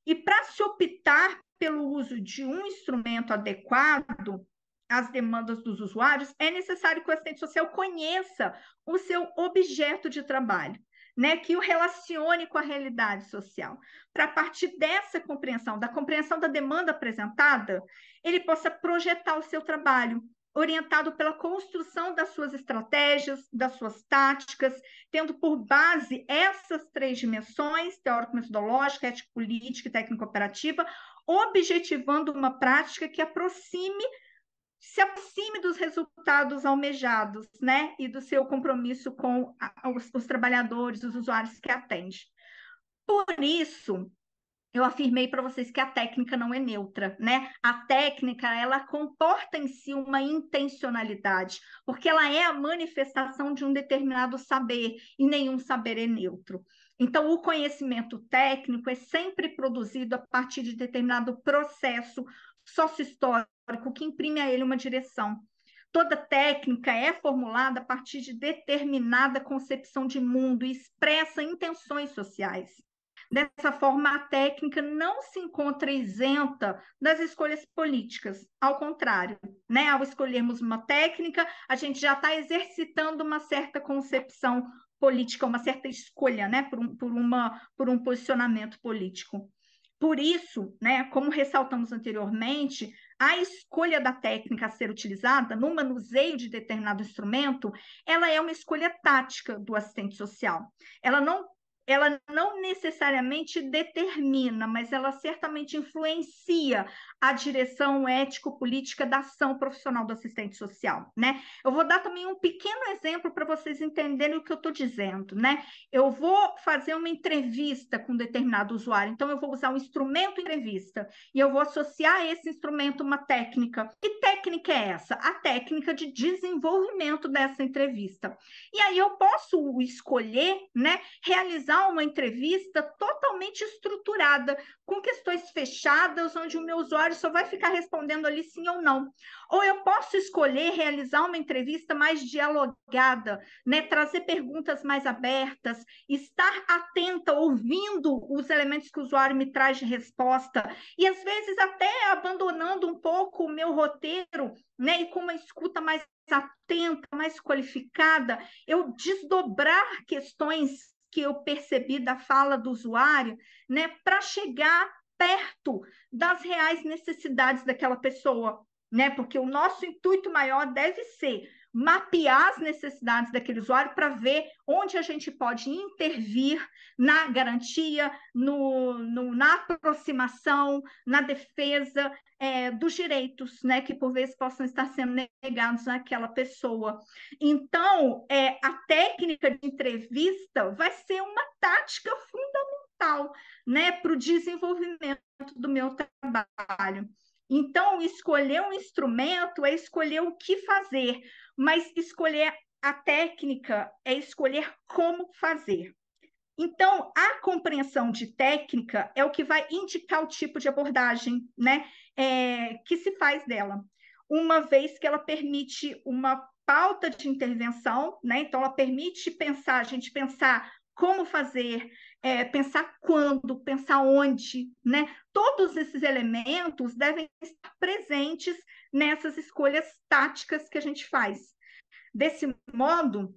E para se optar pelo uso de um instrumento adequado às demandas dos usuários, é necessário que o assistente social conheça o seu objeto de trabalho, né, que o relacione com a realidade social. Para, a partir dessa compreensão, da compreensão da demanda apresentada, ele possa projetar o seu trabalho, orientado pela construção das suas estratégias, das suas táticas, tendo por base essas três dimensões, teórico-metodológica, ético-política e técnico-operativa, objetivando uma prática que se aproxime dos resultados almejados, né? E do seu compromisso com os trabalhadores, os usuários que atende. Por isso, eu afirmei para vocês que a técnica não é neutra, né? A técnica, ela comporta em si uma intencionalidade, porque ela é a manifestação de um determinado saber, e nenhum saber é neutro. Então, o conhecimento técnico é sempre produzido a partir de determinado processo sócio-histórico que imprime a ele uma direção. Toda técnica é formulada a partir de determinada concepção de mundo e expressa intenções sociais. Dessa forma, a técnica não se encontra isenta das escolhas políticas. Ao contrário, né? Ao escolhermos uma técnica, a gente já está exercitando uma certa concepção política, uma certa escolha, né? Por um posicionamento político. Por isso, né, como ressaltamos anteriormente, a escolha da técnica a ser utilizada no manuseio de determinado instrumento, ela é uma escolha tática do assistente social. Ela não necessariamente determina, mas ela certamente influencia a direção ético-política da ação profissional do assistente social, né? Eu vou dar também um pequeno exemplo para vocês entenderem o que eu estou dizendo, né? Eu vou fazer uma entrevista com um determinado usuário, então eu vou usar um instrumento entrevista e eu vou associar a esse instrumento uma técnica. Que técnica é essa? A técnica de desenvolvimento dessa entrevista. E aí eu posso escolher, né, realizar uma entrevista totalmente estruturada, com questões fechadas, onde o meu usuário só vai ficar respondendo ali sim ou não. Ou eu posso escolher realizar uma entrevista mais dialogada, né, trazer perguntas mais abertas, estar atenta, ouvindo os elementos que o usuário me traz de resposta, e às vezes até abandonando um pouco o meu roteiro, né, e com uma escuta mais atenta, mais qualificada, eu desdobrar questões que eu percebi da fala do usuário, né, para chegar perto das reais necessidades daquela pessoa, né? Porque o nosso intuito maior deve ser mapear as necessidades daquele usuário para ver onde a gente pode intervir na garantia, na aproximação, na defesa dos direitos, né, que por vezes possam estar sendo negados àquela pessoa. Então, a técnica de entrevista vai ser uma tática fundamental, né, para o desenvolvimento do meu trabalho. Então, escolher um instrumento é escolher o que fazer, mas escolher a técnica é escolher como fazer. Então, a compreensão de técnica é o que vai indicar o tipo de abordagem, né, que se faz dela, uma vez que ela permite uma pauta de intervenção, né, então ela permite a gente pensar como fazer, pensar quando, pensar onde, né, todos esses elementos devem estar presentes nessas escolhas táticas que a gente faz. Desse modo,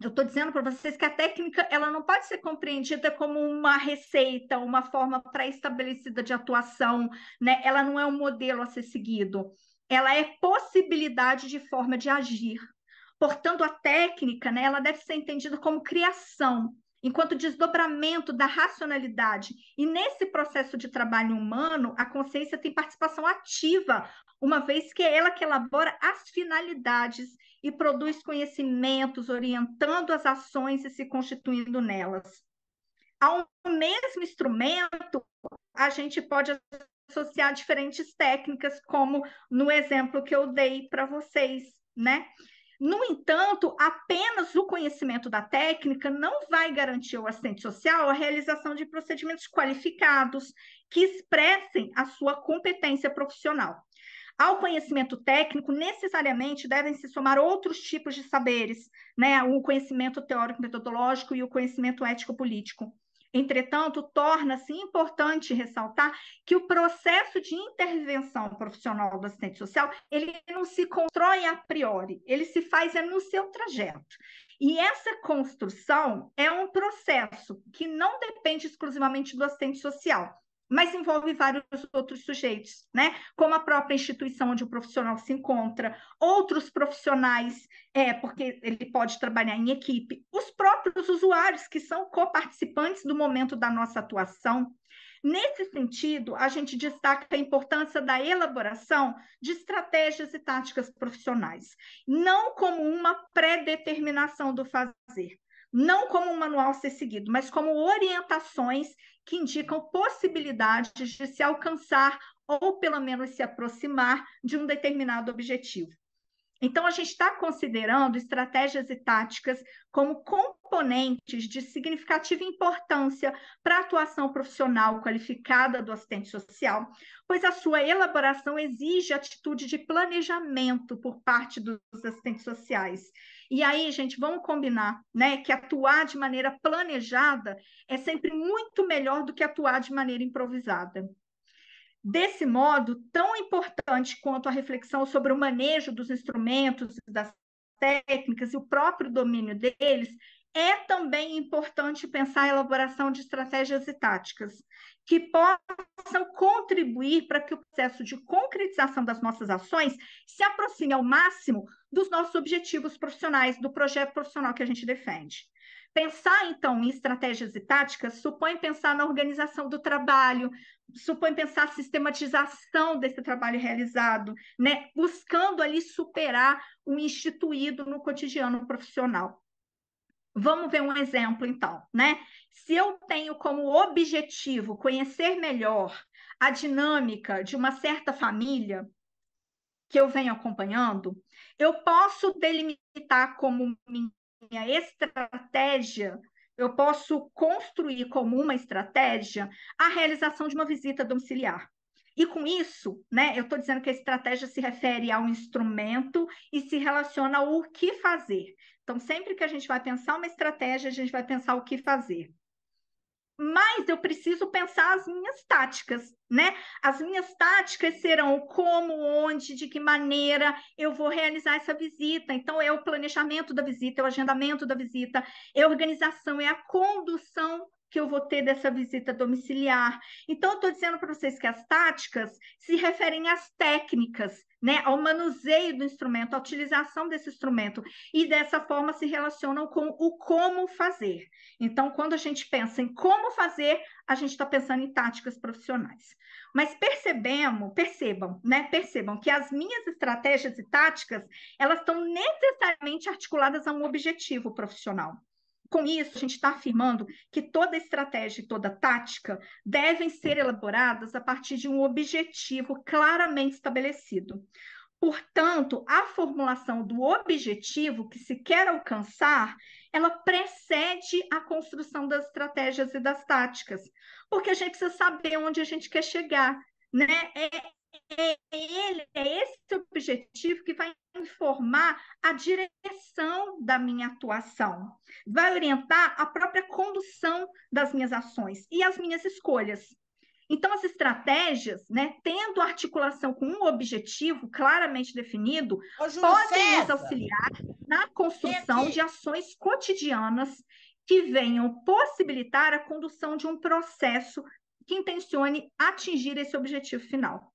eu estou dizendo para vocês que a técnica ela não pode ser compreendida como uma receita, uma forma pré-estabelecida de atuação, né? Ela não é um modelo a ser seguido. Ela é possibilidade de forma de agir. Portanto, a técnica, né, ela deve ser entendida como criação, enquanto desdobramento da racionalidade. E nesse processo de trabalho humano, a consciência tem participação ativa, uma vez que é ela que elabora as finalidades e produz conhecimentos, orientando as ações e se constituindo nelas. Ao mesmo instrumento, a gente pode associar diferentes técnicas, como no exemplo que eu dei para vocês, né? No entanto, apenas o conhecimento da técnica não vai garantir ao assistente social a realização de procedimentos qualificados que expressem a sua competência profissional. Ao conhecimento técnico, necessariamente devem se somar outros tipos de saberes, né? O conhecimento teórico-metodológico e o conhecimento ético-político. Entretanto, torna-se importante ressaltar que o processo de intervenção profissional do assistente social, ele não se constrói a priori, ele se faz no seu trajeto. E essa construção é um processo que não depende exclusivamente do assistente social, mas envolve vários outros sujeitos, né? Como a própria instituição onde o profissional se encontra, outros profissionais, porque ele pode trabalhar em equipe, os próprios usuários, que são coparticipantes do momento da nossa atuação. Nesse sentido, a gente destaca a importância da elaboração de estratégias e táticas profissionais, não como uma pré-determinação do fazer, não como um manual a ser seguido, mas como orientações que indicam possibilidades de se alcançar ou pelo menos se aproximar de um determinado objetivo. Então, a gente está considerando estratégias e táticas como componentes de significativa importância para a atuação profissional qualificada do assistente social, pois a sua elaboração exige atitude de planejamento por parte dos assistentes sociais. E aí, gente, vamos combinar, né, que atuar de maneira planejada é sempre muito melhor do que atuar de maneira improvisada. Desse modo, tão importante quanto a reflexão sobre o manejo dos instrumentos, das técnicas e o próprio domínio deles, é também importante pensar a elaboração de estratégias e táticas que possam contribuir para que o processo de concretização das nossas ações se aproxime ao máximo dos nossos objetivos profissionais, do projeto profissional que a gente defende. Pensar, então, em estratégias e táticas supõe pensar na organização do trabalho, supõe pensar a sistematização desse trabalho realizado, né? Buscando ali superar o instituído no cotidiano profissional. Vamos ver um exemplo, então, né? Se eu tenho como objetivo conhecer melhor a dinâmica de uma certa família que eu venho acompanhando, eu posso delimitar como minha estratégia, eu posso construir como uma estratégia a realização de uma visita domiciliar. E com isso, né, eu estou dizendo que a estratégia se refere ao instrumento e se relaciona ao que fazer. Então, sempre que a gente vai pensar uma estratégia, a gente vai pensar o que fazer. mas eu preciso pensar as minhas táticas, né? As minhas táticas serão como, onde, de que maneira eu vou realizar essa visita. Então, é o planejamento da visita, é o agendamento da visita, é a organização, é a condução que eu vou ter dessa visita domiciliar. Então, eu estou dizendo para vocês que as táticas se referem às técnicas, né? Ao manuseio do instrumento, à utilização desse instrumento, e dessa forma se relacionam com o como fazer. Então, quando a gente pensa em como fazer, a gente está pensando em táticas profissionais. Mas percebam que as minhas estratégias e táticas, elas estão necessariamente articuladas a um objetivo profissional. Com isso, a gente está afirmando que toda estratégia e toda tática devem ser elaboradas a partir de um objetivo claramente estabelecido. Portanto, a formulação do objetivo que se quer alcançar, ela precede a construção das estratégias e das táticas, porque a gente precisa saber onde a gente quer chegar, né? É esse objetivo que vai informar a direção da minha atuação, vai orientar a própria condução das minhas ações e as minhas escolhas. Então, as estratégias, né, tendo articulação com um objetivo claramente definido, Ô, Júlio podem nos César, auxiliar na vem construção de aqui. ações cotidianas que venham possibilitar a condução de um processo que intencione atingir esse objetivo final.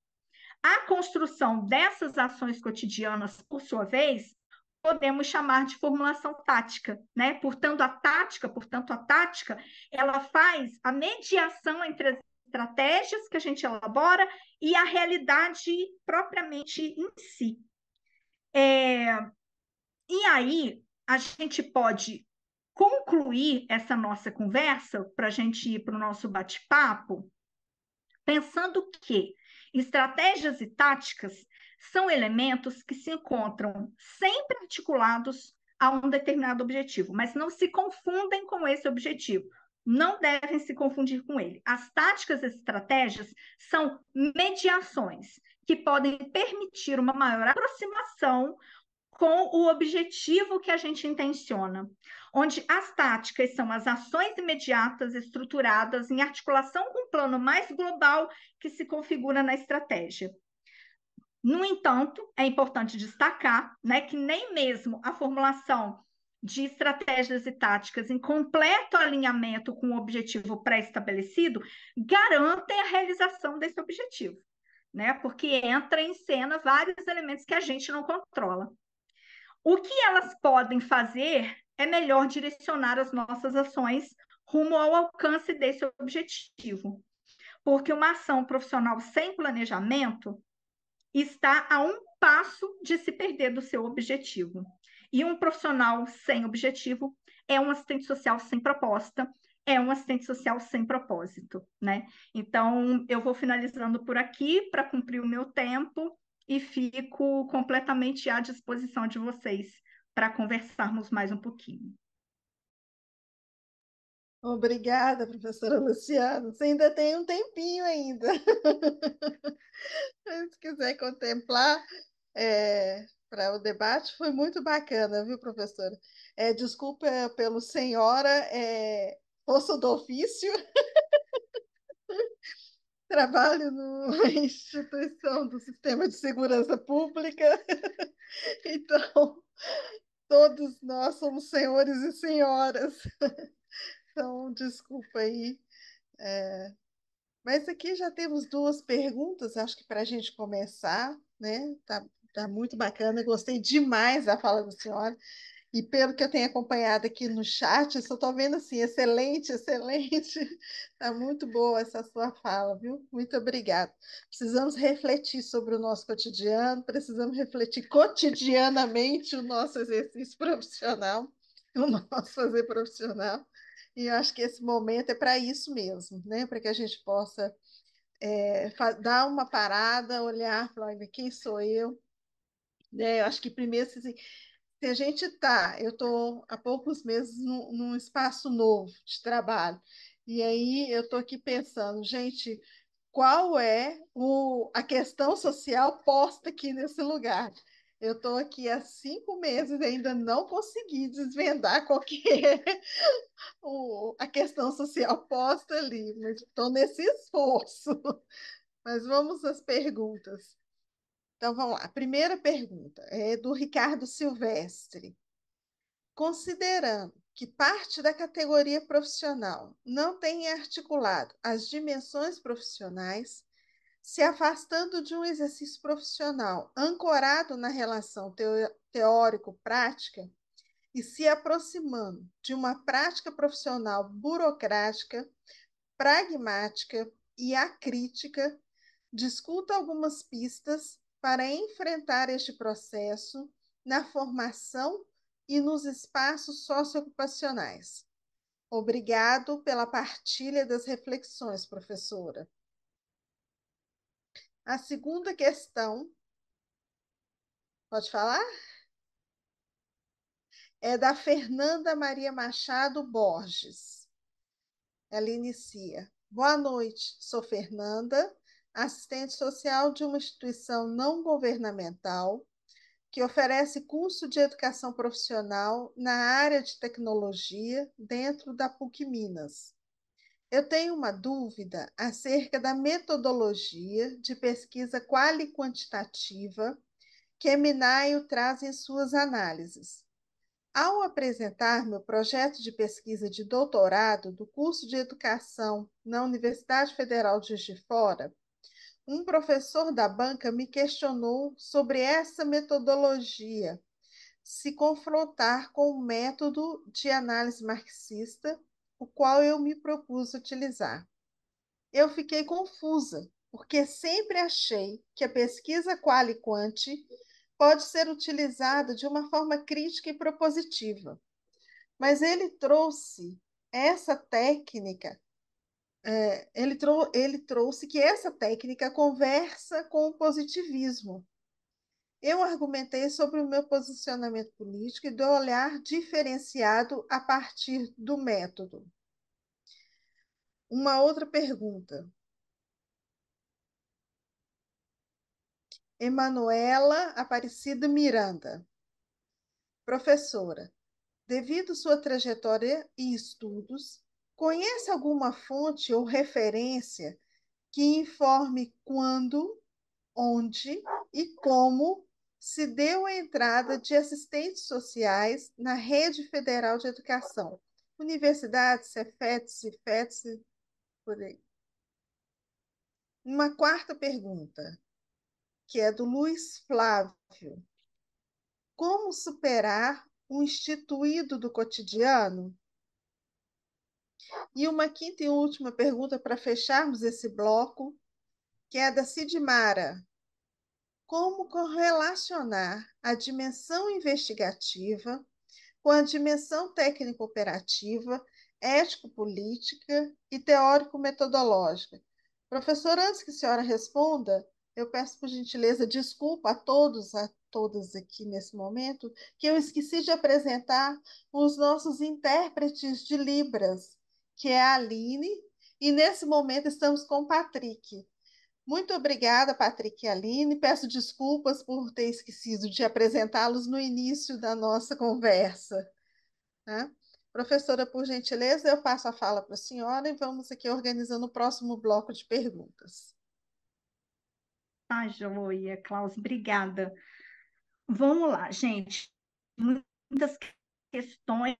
A construção dessas ações cotidianas, por sua vez, podemos chamar de formulação tática, né? Portanto, a tática, ela faz a mediação entre as estratégias que a gente elabora e a realidade propriamente em si. E aí, a gente pode concluir essa nossa conversa para a gente ir para o nosso bate-papo, pensando que estratégias e táticas são elementos que se encontram sempre articulados a um determinado objetivo, mas não se confundem com esse objetivo. Não devem se confundir com ele. As táticas e estratégias são mediações que podem permitir uma maior aproximação com o objetivo que a gente intenciona, onde as táticas são as ações imediatas estruturadas em articulação com um plano mais global que se configura na estratégia. No entanto, é importante destacar, né, que nem mesmo a formulação de estratégias e táticas em completo alinhamento com o objetivo pré-estabelecido garantem a realização desse objetivo, né? Porque entra em cena vários elementos que a gente não controla. O que elas podem fazer é melhor direcionar as nossas ações rumo ao alcance desse objetivo. Porque uma ação profissional sem planejamento está a um passo de se perder do seu objetivo. E um profissional sem objetivo é um assistente social sem proposta, é um assistente social sem propósito, né? Então, eu vou finalizando por aqui para cumprir o meu tempo e fico completamente à disposição de vocês para conversarmos mais um pouquinho. Obrigada, professora Luciana. Você ainda tem um tempinho ainda. Se quiser contemplar para o debate, foi muito bacana, viu, professora? Desculpa pelo senhora, força do ofício, trabalho numa instituição do Sistema de Segurança Pública, então todos nós somos senhores e senhoras. Então, desculpa aí. Mas aqui já temos duas perguntas, acho que para a gente começar, né? Tá muito bacana, eu gostei demais da fala da senhora. E pelo que eu tenho acompanhado aqui no chat, eu só estou vendo assim, excelente, excelente. Está muito boa essa sua fala, viu? Muito obrigada. Precisamos refletir sobre o nosso cotidiano, precisamos refletir cotidianamente o nosso exercício profissional, o nosso fazer profissional. E eu acho que esse momento é para isso mesmo, né? Para que a gente possa dar uma parada, olhar, falar, olha, quem sou eu? Eu acho que primeiro, assim, se a gente está, eu estou há poucos meses num espaço novo de trabalho, e aí eu estou aqui pensando, gente, qual é a questão social posta aqui nesse lugar? Eu estou aqui há 5 meses e ainda não consegui desvendar qual que é a questão social posta ali, mas estou nesse esforço. Mas vamos às perguntas. Então, vamos lá. Primeira pergunta é do Ricardo Silvestre. Considerando que parte da categoria profissional não tem articulado as dimensões profissionais, se afastando de um exercício profissional ancorado na relação teórico-prática e se aproximando de uma prática profissional burocrática, pragmática e acrítica, discuta algumas pistas para enfrentar este processo na formação e nos espaços socioocupacionais. Obrigado pela partilha das reflexões, professora. A segunda questão, pode falar? É da Fernanda Maria Machado Borges. Ela inicia: Boa noite, sou Fernanda, assistente social de uma instituição não governamental que oferece curso de educação profissional na área de tecnologia dentro da PUC Minas. Eu tenho uma dúvida acerca da metodologia de pesquisa quali-quantitativa que Eminaio traz em suas análises. Ao apresentar meu projeto de pesquisa de doutorado do curso de educação na Universidade Federal de Juiz de Fora, um professor da banca me questionou sobre essa metodologia, se confrontar com o método de análise marxista, o qual eu me propus utilizar. Eu fiquei confusa, porque sempre achei que a pesquisa quali-quanti pode ser utilizada de uma forma crítica e propositiva, mas ele trouxe essa técnica, ele trouxe que essa técnica conversa com o positivismo. Eu argumentei sobre o meu posicionamento político e do olhar diferenciado a partir do método. Uma outra pergunta. Emanuela Aparecida Miranda. Professora, devido sua trajetória e estudos, conhece alguma fonte ou referência que informe quando, onde e como se deu a entrada de assistentes sociais na Rede Federal de Educação? Universidades, Cefetes, Cifetes, por aí. Uma quarta pergunta, que é do Luiz Flávio. Como superar o instituído do cotidiano? E uma quinta e última pergunta para fecharmos esse bloco, que é da Sidmara. Como correlacionar a dimensão investigativa com a dimensão técnico-operativa, ético-política e teórico-metodológica? Professora, antes que a senhora responda, eu peço por gentileza desculpa a todos, a todas aqui nesse momento, que eu esqueci de apresentar os nossos intérpretes de Libras, que é a Aline, e nesse momento estamos com o Patrick. Muito obrigada, Patrick e Aline. Peço desculpas por ter esquecido de apresentá-los no início da nossa conversa. Né? Professora, por gentileza, eu passo a fala para a senhora e vamos aqui organizando o próximo bloco de perguntas. Ah, joia, Klaus, obrigada. Vamos lá, gente. Muitas questões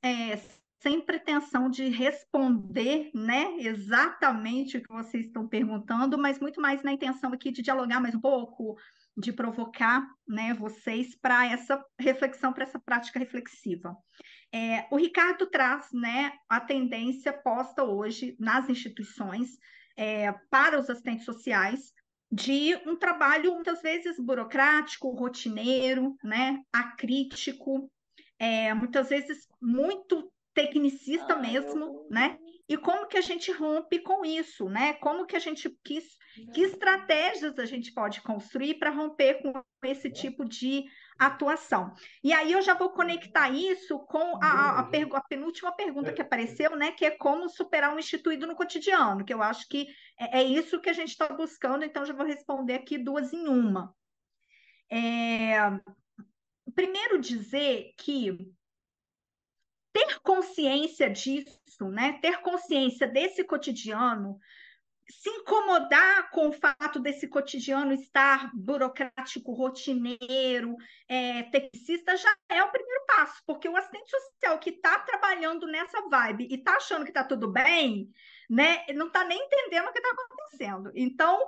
é, sem pretensão de responder, né, exatamente o que vocês estão perguntando, mas muito mais na intenção aqui de dialogar mais um pouco, de provocar, né, vocês para essa reflexão, para essa prática reflexiva. O Ricardo traz, né, a tendência posta hoje nas instituições para os assistentes sociais de um trabalho muitas vezes burocrático, rotineiro, né, acrítico, muitas vezes muito tecnicista mesmo, né? E como que a gente rompe com isso, né? Como que a gente que estratégias a gente pode construir para romper com esse tipo de atuação? E aí eu já vou conectar isso com a penúltima pergunta que apareceu, né? Que é como superar um instituído no cotidiano, que eu acho que é isso que a gente está buscando, então já vou responder aqui duas em uma. Primeiro dizer que ter consciência disso, né? Ter consciência desse cotidiano, se incomodar com o fato desse cotidiano estar burocrático, rotineiro, tecnicista, já é o primeiro passo, porque o assistente social que está trabalhando nessa vibe e está achando que está tudo bem, né, não está nem entendendo o que está acontecendo. Então,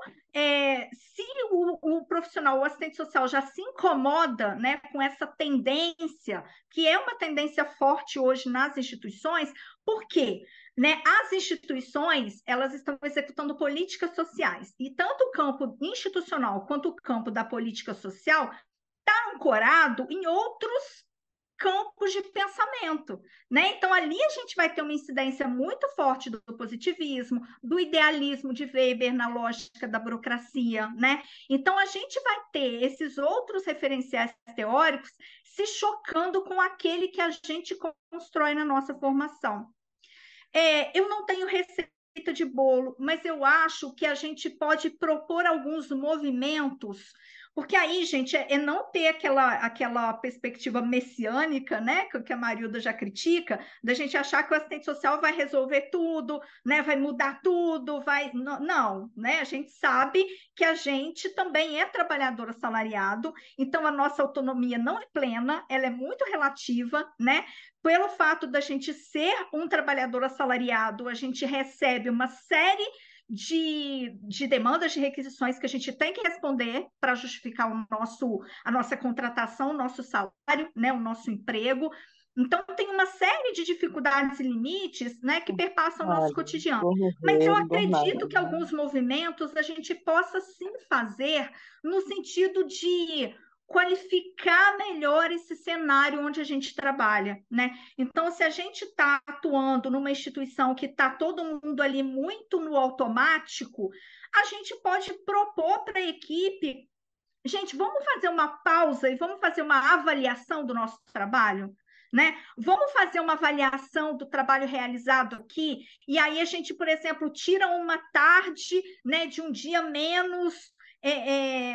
se o profissional, o assistente social já se incomoda, né, com essa tendência, que é uma tendência forte hoje nas instituições, por quê? Né, as instituições, elas estão executando políticas sociais, e tanto o campo institucional quanto o campo da política social está ancorado em outros campos de pensamento, né? Então ali a gente vai ter uma incidência muito forte do positivismo, do idealismo de Weber na lógica da burocracia, né? Então a gente vai ter esses outros referenciais teóricos se chocando com aquele que a gente constrói na nossa formação. Eu não tenho receita de bolo, mas eu acho que a gente pode propor alguns movimentos, porque aí, gente, não ter aquela perspectiva messiânica, né, que a Marilda já critica, da gente achar que o assistente social vai resolver tudo, né, vai mudar tudo, vai... Não, né, a gente sabe que a gente também é trabalhador assalariado, então a nossa autonomia não é plena, ela é muito relativa, né, pelo fato da gente ser um trabalhador assalariado, a gente recebe uma série de demandas, de requisições que a gente tem que responder para justificar a nossa contratação, o nosso salário, né, o nosso emprego. Então, tem uma série de dificuldades e limites, né, que perpassam o nosso cotidiano. Mas eu acredito que alguns movimentos a gente possa sim fazer no sentido de qualificar melhor esse cenário onde a gente trabalha, né? Então, se a gente está atuando numa instituição que está todo mundo ali muito no automático, a gente pode propor para a equipe, gente, vamos fazer uma pausa e vamos fazer uma avaliação do nosso trabalho? Né? Vamos fazer uma avaliação do trabalho realizado aqui, e aí a gente, por exemplo, tira uma tarde, né, de um dia menos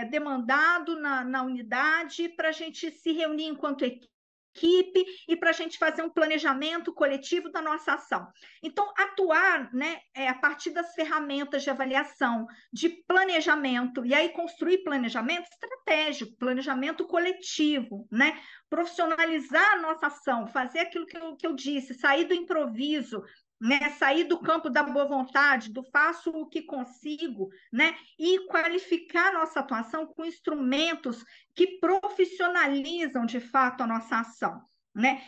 demandado na unidade para a gente se reunir enquanto equipe e para a gente fazer um planejamento coletivo da nossa ação. Então, atuar, né, a partir das ferramentas de avaliação, de planejamento, e aí construir planejamento estratégico, planejamento coletivo, né? Profissionalizar a nossa ação, fazer aquilo que eu disse, sair do improviso, né, sair do campo da boa vontade, do faço o que consigo, né, e qualificar a nossa atuação com instrumentos que profissionalizam de fato a nossa ação, né?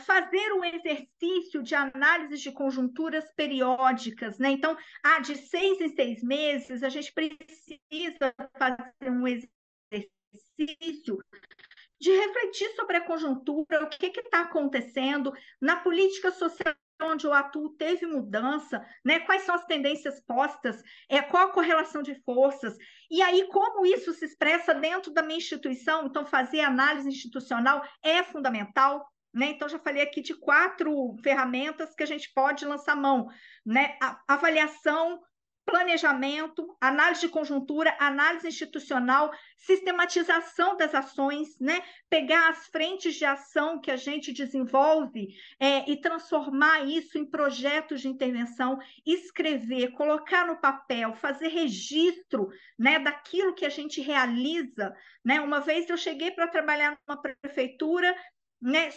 Fazer um exercício de análise de conjunturas periódicas, né? Então, de 6 em 6 meses, a gente precisa fazer um exercício de refletir sobre a conjuntura, o que está acontecendo na política social onde o atuo teve mudança, né? Quais são as tendências postas, qual a correlação de forças, e aí como isso se expressa dentro da minha instituição. Então, fazer análise institucional é fundamental, né? Então, já falei aqui de 4 ferramentas que a gente pode lançar mão, né? A avaliação, planejamento, análise de conjuntura, análise institucional, sistematização das ações, né? Pegar as frentes de ação que a gente desenvolve e transformar isso em projetos de intervenção, escrever, colocar no papel, fazer registro, né, daquilo que a gente realiza, né? Uma vez eu cheguei para trabalhar numa prefeitura, né,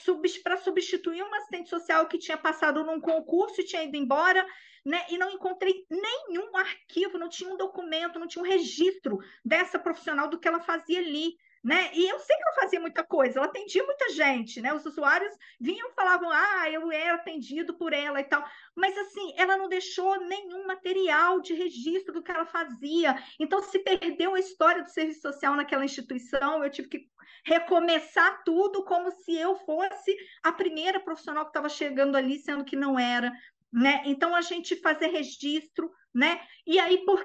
para substituir uma assistente social que tinha passado num concurso e tinha ido embora, né, e não encontrei nenhum arquivo, não tinha um documento, não tinha um registro dessa profissional do que ela fazia ali. Né? E eu sei que ela fazia muita coisa, ela atendia muita gente, né? Os usuários vinham e falavam, eu era atendido por ela e tal, mas assim, ela não deixou nenhum material de registro do que ela fazia, então se perdeu a história do serviço social naquela instituição, eu tive que recomeçar tudo como se eu fosse a primeira profissional que estava chegando ali, sendo que não era, né? Então a gente fazer registro, né? E aí, por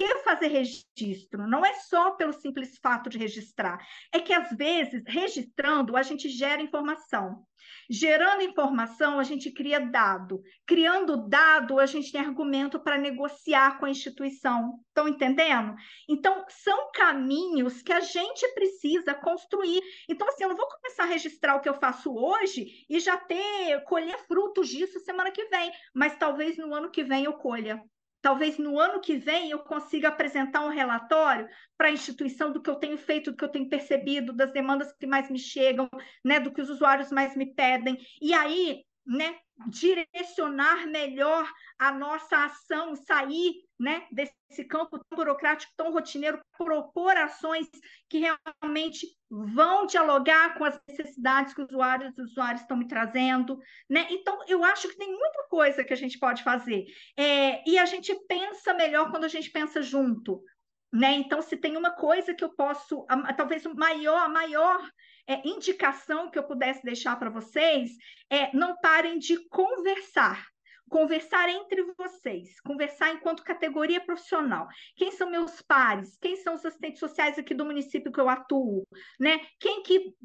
que fazer registro? Não é só pelo simples fato de registrar, é que às vezes, registrando, a gente gera informação. Gerando informação, a gente cria dado. Criando dado, a gente tem argumento para negociar com a instituição. Estão entendendo? Então, são caminhos que a gente precisa construir. Então, assim, eu não vou começar a registrar o que eu faço hoje e já colher frutos disso semana que vem, mas talvez no ano que vem eu colha. Talvez no ano que vem eu consiga apresentar um relatório para a instituição do que eu tenho feito, do que eu tenho percebido, das demandas que mais me chegam, né, do que os usuários mais me pedem. E aí, né, direcionar melhor a nossa ação, sair, né, desse campo tão burocrático, tão rotineiro, propor ações que realmente vão dialogar com as necessidades que os usuários estão me trazendo, né? Então, eu acho que tem muita coisa que a gente pode fazer. E a gente pensa melhor quando a gente pensa junto, né? Então, se tem uma coisa que eu posso, talvez a maior indicação que eu pudesse deixar para vocês não parem de conversar. Conversar entre vocês, conversar enquanto categoria profissional. Quem são meus pares? Quem são os assistentes sociais aqui do município que eu atuo? Né? Quem que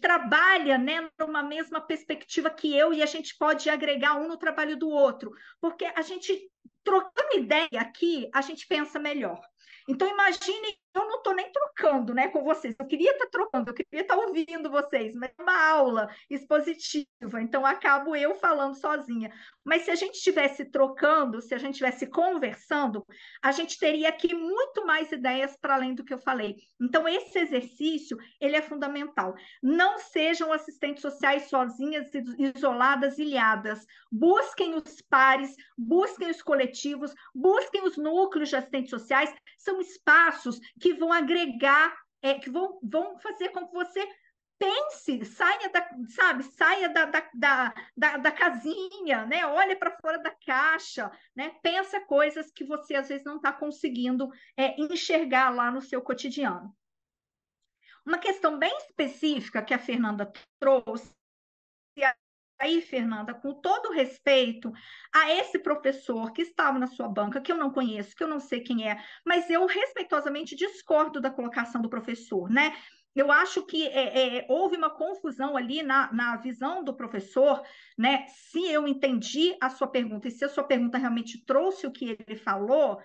trabalha, né, numa mesma perspectiva que eu e a gente pode agregar um no trabalho do outro? Porque a gente, trocando ideia aqui, a gente pensa melhor. Então, imagine, eu não estou nem trocando, né, com vocês. Eu queria estar trocando, eu queria estar ouvindo vocês, mas é uma aula expositiva, então acabo eu falando sozinha. Mas se a gente estivesse trocando, se a gente estivesse conversando, a gente teria aqui muito mais ideias para além do que eu falei. Então, esse exercício, ele é fundamental. Não sejam assistentes sociais sozinhas, isoladas, ilhadas. Busquem os pares, busquem os coletivos, busquem os núcleos de assistentes sociais. São espaços que vão agregar, que vão fazer com que você pense, saia da casinha, né? Olha para fora da caixa, né? Pensa coisas que você às vezes não está conseguindo enxergar lá no seu cotidiano. Uma questão bem específica que a Fernanda trouxe, aí, Fernanda, com todo respeito a esse professor que estava na sua banca, que eu não conheço, que eu não sei quem é, mas eu respeitosamente discordo da colocação do professor, né? Eu acho que houve uma confusão ali na visão do professor, né? Se eu entendi a sua pergunta e se a sua pergunta realmente trouxe o que ele falou,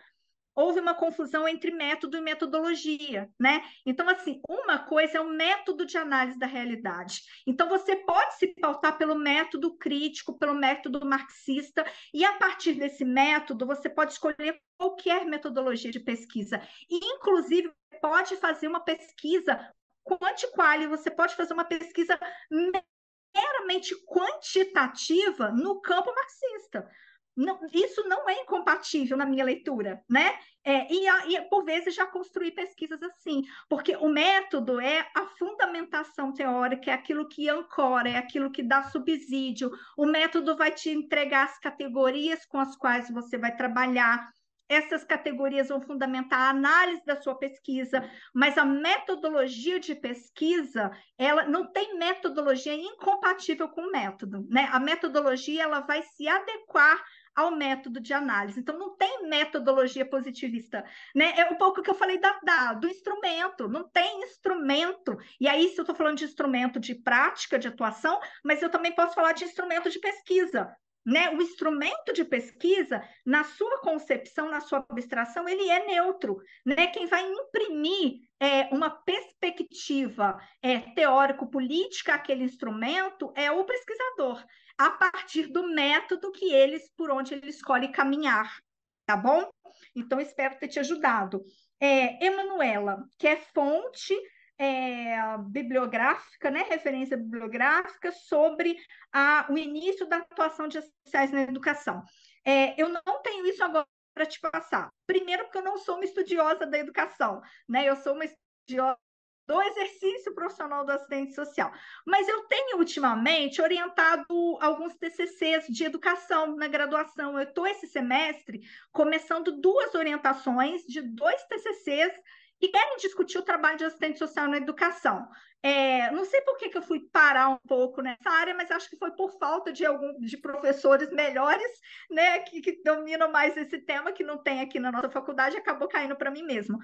houve uma confusão entre método e metodologia, né? Então, assim, uma coisa é o método de análise da realidade. Então, você pode se pautar pelo método crítico, pelo método marxista, e a partir desse método, você pode escolher qualquer metodologia de pesquisa. E, inclusive, pode fazer uma pesquisa quanti-quali, você pode fazer uma pesquisa meramente quantitativa no campo marxista. Não, isso não é incompatível na minha leitura, né? E por vezes já construí pesquisas assim, porque o método é a fundamentação teórica, é aquilo que ancora, é aquilo que dá subsídio. O método vai te entregar as categorias com as quais você vai trabalhar. Essas categorias vão fundamentar a análise da sua pesquisa, mas a metodologia de pesquisa, ela não tem metodologia incompatível com o método, né? A metodologia ela vai se adequar ao método de análise. Então, não tem metodologia positivista, né? É um pouco que eu falei do instrumento, não tem instrumento. E aí, se eu estou falando de instrumento de prática, de atuação, mas eu também posso falar de instrumento de pesquisa, né? O instrumento de pesquisa, na sua concepção, na sua abstração, ele é neutro, né? Quem vai imprimir uma perspectiva teórico-política àquele instrumento é o pesquisador, a partir do método por onde ele escolhe caminhar, tá bom? Então, espero ter te ajudado. Emanuela, que é fonte bibliográfica, né, referência bibliográfica sobre o início da atuação de sociais na educação. Eu não tenho isso agora para te passar. Primeiro, porque eu não sou uma estudiosa da educação, né? Eu sou uma estudiosa do exercício profissional do assistente social. Mas eu tenho, ultimamente, orientado alguns TCCs de educação na graduação. Eu estou, esse semestre, começando 2 orientações de 2 TCCs que querem discutir o trabalho de assistente social na educação. Não sei por que eu fui fui parar um pouco nessa área, mas acho que foi por falta de professores melhores, né, que dominam mais esse tema, que não tem aqui na nossa faculdade, acabou caindo para mim mesmo.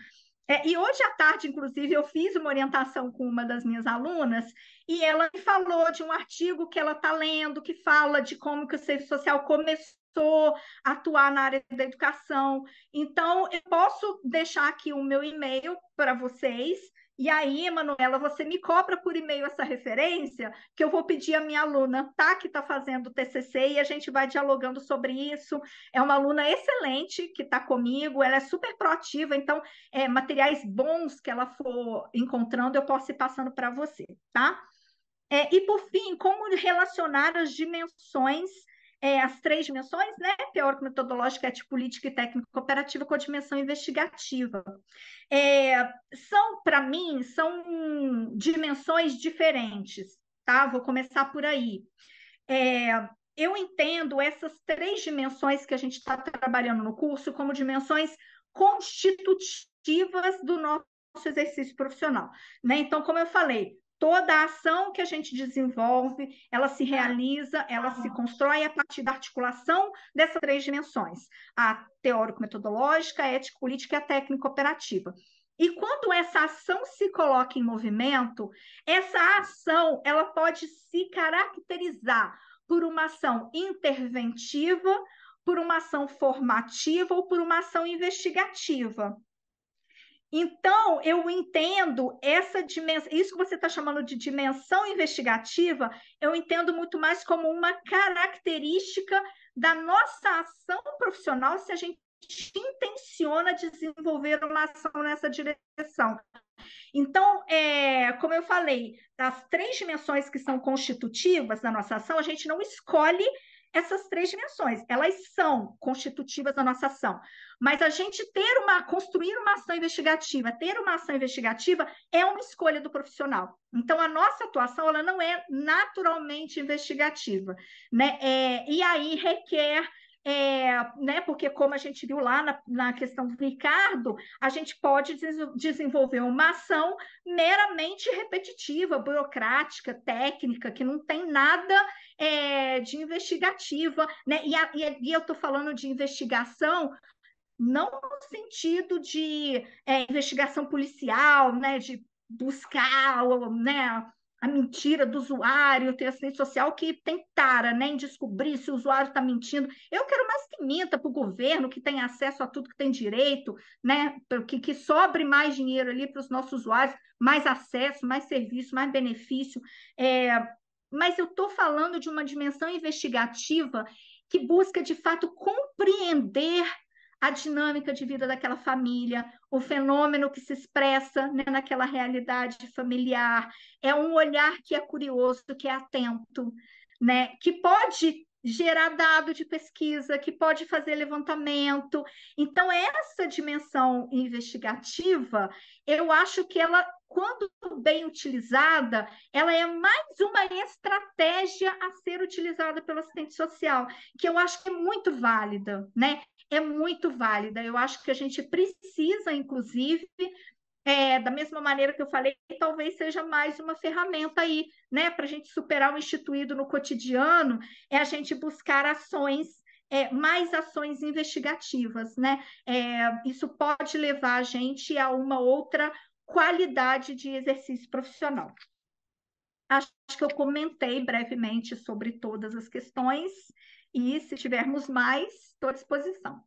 E hoje à tarde, inclusive, eu fiz uma orientação com uma das minhas alunas e ela me falou de um artigo que ela está lendo, que fala de como que o serviço social começou a atuar na área da educação. Então, eu posso deixar aqui o meu e-mail para vocês. E aí, Manuela, você me cobra por e-mail essa referência, que eu vou pedir à minha aluna, tá? Que está fazendo o TCC, e a gente vai dialogando sobre isso. É uma aluna excelente que está comigo, ela é super proativa, então, materiais bons que ela for encontrando, eu posso ir passando para você, tá? E, por fim, como relacionar as dimensões, as três dimensões, né? Teórico, metodológica, ético-política e técnico-cooperativa, com a dimensão investigativa. Para mim, são dimensões diferentes, tá? Vou começar por aí. Eu entendo essas três dimensões que a gente está trabalhando no curso como dimensões constitutivas do nosso exercício profissional, né? Então, como eu falei, toda a ação que a gente desenvolve, ela se realiza, ela se constrói a partir da articulação dessas três dimensões: a teórico-metodológica, a ético-política e a técnico-operativa. E quando essa ação se coloca em movimento, essa ação ela pode se caracterizar por uma ação interventiva, por uma ação formativa ou por uma ação investigativa. Então, eu entendo essa dimensão, isso que você está chamando de dimensão investigativa, eu entendo muito mais como uma característica da nossa ação profissional, se a gente intenciona desenvolver uma ação nessa direção. Então, como eu falei, as três dimensões que são constitutivas da nossa ação, a gente não escolhe essas três dimensões, elas são constitutivas da nossa ação. Mas a gente construir uma ação investigativa, ter uma ação investigativa é uma escolha do profissional. Então, a nossa atuação ela não é naturalmente investigativa, né? E aí requer né, porque como a gente viu lá na questão do Ricardo, a gente pode desenvolver uma ação meramente repetitiva, burocrática, técnica, que não tem nada de investigativa, né? E eu estou falando de investigação não no sentido de investigação policial, né, de buscar, né, a mentira do usuário, ter assistente social que tem tara, né, em descobrir se o usuário está mentindo. Eu quero mais que minta para o governo, que tem acesso a tudo que tem direito, né, que sobre mais dinheiro ali para os nossos usuários, mais acesso, mais serviço, mais benefício. Mas eu estou falando de uma dimensão investigativa que busca, de fato, compreender a dinâmica de vida daquela família, o fenômeno que se expressa, né, naquela realidade familiar. É um olhar que é curioso, que é atento, né, que pode gerar dado de pesquisa, que pode fazer levantamento. Então, essa dimensão investigativa, eu acho que ela, quando bem utilizada, ela é mais uma estratégia a ser utilizada pelo assistente social, que eu acho que é muito válida, né? É muito válida. Eu acho que a gente precisa, inclusive, da mesma maneira que eu falei, talvez seja mais uma ferramenta aí, né, para a gente superar o instituído no cotidiano, é a gente buscar ações, mais ações investigativas, né? Isso pode levar a gente a uma outra qualidade de exercício profissional. Acho que eu comentei brevemente sobre todas as questões, e se tivermos mais, estou à disposição.